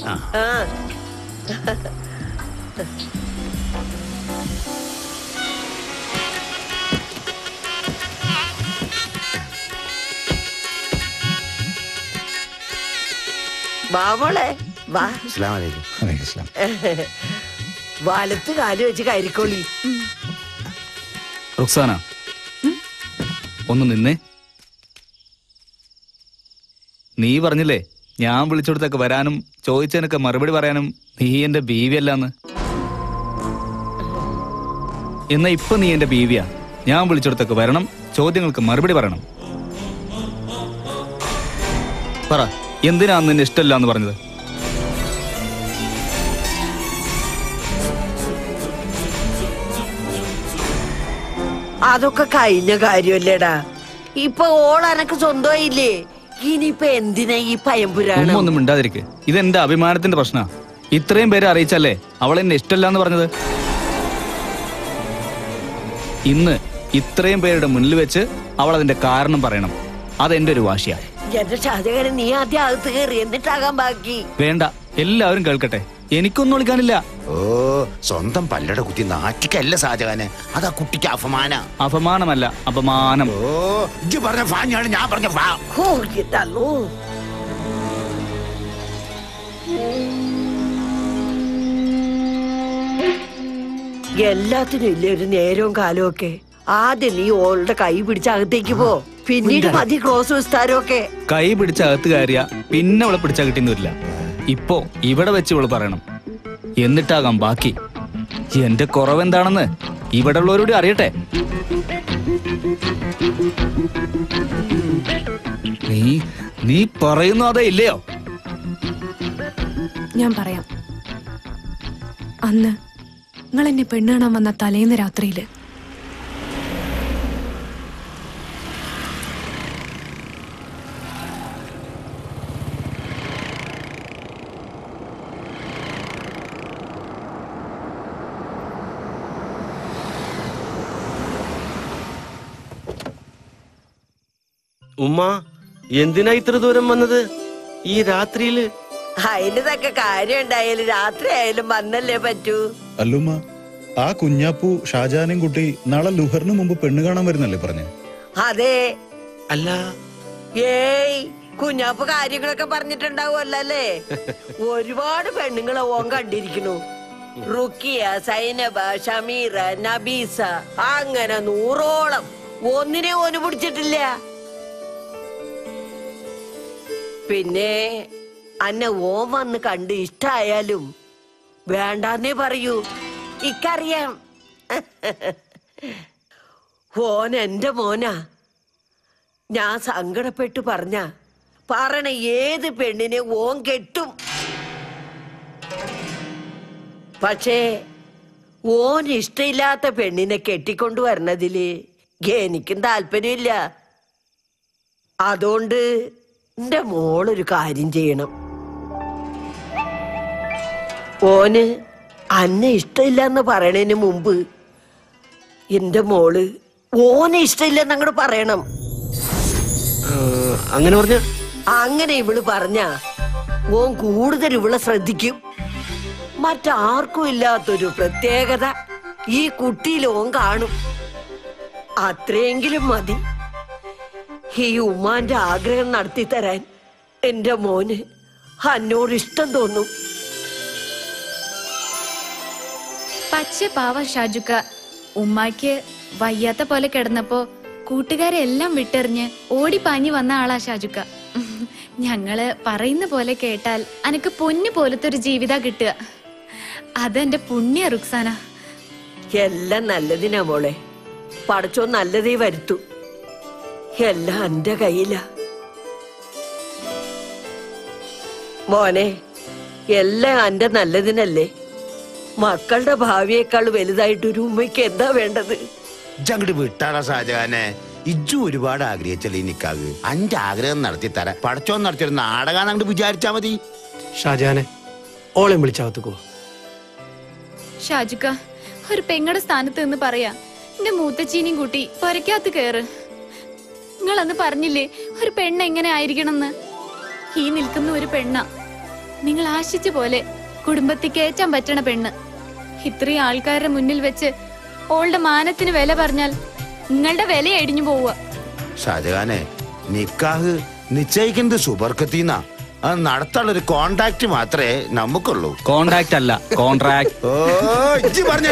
വാമോളെ വാ. വലത്ത് കാല് വെച്ച് കരിക്കോളി. റുക്സാന ഒന്ന് നിന്നേ. നീ പറഞ്ഞില്ലേ ഞാൻ വിളിച്ചെടുത്തൊക്കെ വരാനും ചോദിച്ചതിനൊക്കെ മറുപടി പറയാനും നീ എന്റെ ബീവിയല്ലാന്ന്. എന്നാ ഇപ്പൊ നീ എന്റെ ബീവിയാ. ഞാൻ വിളിച്ചെടുത്തൊക്കെ വരണം, ചോദ്യങ്ങൾക്ക് മറുപടി പറയണം. പറ, എന്തിനാ നിന്നെ ഇഷ്ടമല്ല എന്ന് പറഞ്ഞത്? അതൊക്കെ കഴിഞ്ഞ കാര്യമല്ലേടാ. ഇപ്പൊ ഓളനക്ക് സ്വന്തമായില്ലേ. ഇനിയിപ്പൊ എന്തിനാ ഈ പയമ്പുരാണ്? ഒന്നും മിണ്ടാതിരിക്കെ. ഇതെന്റെ അഭിമാനത്തിന്റെ പ്രശ്ന. ഇത്രയും പേരെ അറിയിച്ചല്ലേ അവൾ എന്നെ ഇഷ്ടമല്ല എന്ന് പറഞ്ഞത്. ഇന്ന് ഇത്രയും പേരുടെ മുന്നിൽ വെച്ച് അവൾ അതിന്റെ കാരണം പറയണം. അതെന്റെ ഒരു വാശിയാ. എന്റെ ഷാജഹാനെ നീ ആദ്യം അകത്ത് കയറി എന്നിട്ടാകാൻ ബാക്കി. വേണ്ട, എല്ലാവരും കേൾക്കട്ടെ. എനിക്കൊന്നും വിളിക്കാനില്ല. ഓ, സ്വന്തം പല്ലട കുത്തി നാറ്റിക്കല്ല ഷാജഹാനെ. അതാ കുട്ടിക്ക് അപമാന. അപമാനമല്ല, അപമാനം. ഓ, ഇജ്ജ് പറഞ്ഞ ഫാഞ്ഞാണ് ഞാൻ പറഞ്ഞ ഫാ. എല്ലാത്തിനും ഇല്ലേ ഒരു നേരവും കാലവും ഒക്കെ. ആദ്യം നീ ഓളുടെ കൈ പിടിച്ച അകത്തേക്ക് പോ, പിന്നീട് മതി ക്രോസ് വിസ്താരം ഒക്കെ. കൈ പിടിച്ച അകത്ത് കയറിയ പിന്നെ അവളെ പിടിച്ചാ കിട്ടുന്നില്ല. ഇപ്പോ ഇവിടെ വെച്ച് ഇവള് പറയണം, എന്നിട്ടാകാം ബാക്കി. എന്റെ കുറവെന്താണെന്ന് ഇവിടെ ഉള്ളവരോട് അറിയട്ടെ. നീ പറയുന്നു അതേ ഇല്ലയോ? ഞാൻ പറയാം. അന്ന് നിങ്ങൾ എന്നെ പെണ്ണ് കാണാൻ വന്ന തലേന്ന് രാത്രിയില് ഉമ്മ എന്തിനാ ഇത്ര ദൂരം വന്നത് ഈ രാത്രിയില്? അതിനതൊക്കെ കാര്യം ഉണ്ടായാലും രാത്രി ആയാലും വന്നല്ലേ പറ്റൂ. അല്ലുമ്മ, ആ കുഞ്ഞാപ്പു ഷാജാനും കുട്ടി നാളെ ലുഹറിന് മുമ്പ് പെണ്ണ് കാണാൻ വരുന്നല്ലേ പറഞ്ഞു? അതെ. അല്ല, ഏയ് കുഞ്ഞാപ്പ് കാര്യങ്ങളൊക്കെ പറഞ്ഞിട്ടുണ്ടാവുമല്ലോ അല്ലേ. ഒരുപാട് പെണ്ണുങ്ങളെ ഓൻ കണ്ടിരിക്കണു. റുക്കിയ, സൈനബ, ഷമീറ, നബീസ, അങ്ങനെ 100ഓളം. ഒന്നിനെ ഓന് പിടിച്ചിട്ടില്ല. പിന്നെ അന്നെ ഓൻ വന്ന് കണ്ട് ഇഷ്ടായാലും വേണ്ടാന്നേ പറയൂ. ഇക്കറിയാം. ഓൻ എന്റെ മോനാ. ഞാൻ സങ്കടപ്പെട്ടു പറയണ ഏത് പെണ്ണിനെ ഓൻ കെട്ടും. പക്ഷേ ഓൻ ഇഷ്ടമില്ലാത്ത പെണ്ണിനെ കെട്ടിക്കൊണ്ടു വരണതില് എനിക്കും താല്പര്യമില്ല. അതുകൊണ്ട് എന്റെ മോളൊരു കാര്യം ചെയ്യണം. ഓന് അന്നെ ഇഷ്ടമില്ലെന്ന് പറയണതിന് മുമ്പ് എന്റെ മോള് ഓനെ ഇഷ്ടമില്ലെന്ന് അങ്ങോട്ട് പറയണം. അങ്ങനെ പറഞ്ഞ അങ്ങനെ ഇവള് പറഞ്ഞ ഓൻ കൂടുതൽ ഇവളെ ശ്രദ്ധിക്കും. മറ്റാർക്കും ഇല്ലാത്തൊരു പ്രത്യേകത ഈ കുട്ടിയിൽ ഓൻ കാണും. അത്രയെങ്കിലും മതി ഈ ഉമ്മാന്റെ ആഗ്രഹം നടത്തി തരാൻ. എന്റെ മോന് അന്നോട് ഇഷ്ടം തോന്നും. പച്ച പാവ ഷാജുക്ക. ഉമ്മാക്ക് വയ്യാത്ത പോലെ കിടന്നപ്പോ കൂട്ടുകാരെ എല്ലാം വിട്ടെറിഞ്ഞ് ഓടിപ്പാഞ്ഞു വന്ന ആളാ ഷാജുക്ക. ഞങ്ങള് പറയുന്ന പോലെ കേട്ടാൽ അനക്ക് പൊന്നു പോലത്തെ ഒരു ജീവിത കിട്ടുക. അതെന്റെ പുണ്യ റുക്സാന. എല്ലാം നല്ലതിനാ മോളെ. പടച്ചോ നല്ലതേ വരുത്തു. എല്ലാം എന്റെ കയ്യിലാ. മോനെ, എല്ലാം എന്റെ നല്ലതിനല്ലേ. മക്കളുടെ ഭാവിയേക്കാൾ വലുതായിട്ട് ഒരു ഉമ്മയ്ക്ക് എന്താ വേണ്ടത്? ഇജ്ജങ്ങോട്ട് വിട്ടാളാ ഷാജഹാനെ. ഇജ്ജു ഒരുപാട് ആഗ്രഹിച്ചല്ലേ നിക്കാവ്. അന്റെ ആഗ്രഹം നടത്തി തരാം. പടച്ചോൻ നടത്തിയൊരു നാടകം അങ്ങോട്ട് വിചാരിച്ചാ മതി. ഷാജഹാനെ, ഓളെ വിളിച്ചാവത്തുക്കോ. ഷാജുക്ക, ഒരു പെങ്ങടെ സ്ഥാനത്ത് നിന്ന് പറയാ, എന്റെ മൂത്തച്ചീനിയും കൂട്ടി പൊരക്കകത്ത് കേറ്. നിങ്ങൾ അന്ന് പറഞ്ഞില്ലേ ഒരു പെണ്ണ് എങ്ങനെ ആയിരിക്കണമെന്ന്? ഈ നിൽക്കുന്ന ഒരു പെണ്ണ, നിങ്ങൾ ആശിച്ച പോലെ കുടുംബത്തിൽ കയറ്റാൻ പറ്റണ പെണ്ണ്. ഇത്രയും ആൾക്കാരുടെ മുന്നിൽ വെച്ച് ഓളുടെ മാനത്തിന് വില പറഞ്ഞാൽ നിങ്ങളുടെ വില എടിഞ്ഞു പോവുക. ഷാജഹാനെ, നിക്കാഹ് നിശ്ചയിക്കുന്നത് സുബർക്കത്തിന്നാ. അത് നടത്താനുള്ള ഒരു കോണ്ടാക്ട് മാത്രമേ നമുക്കുള്ളൂ. കോണ്ടാക്ട് അല്ല, കോൺട്രാക്ട്. ഓ ഇജ്ജ് പറഞ്ഞ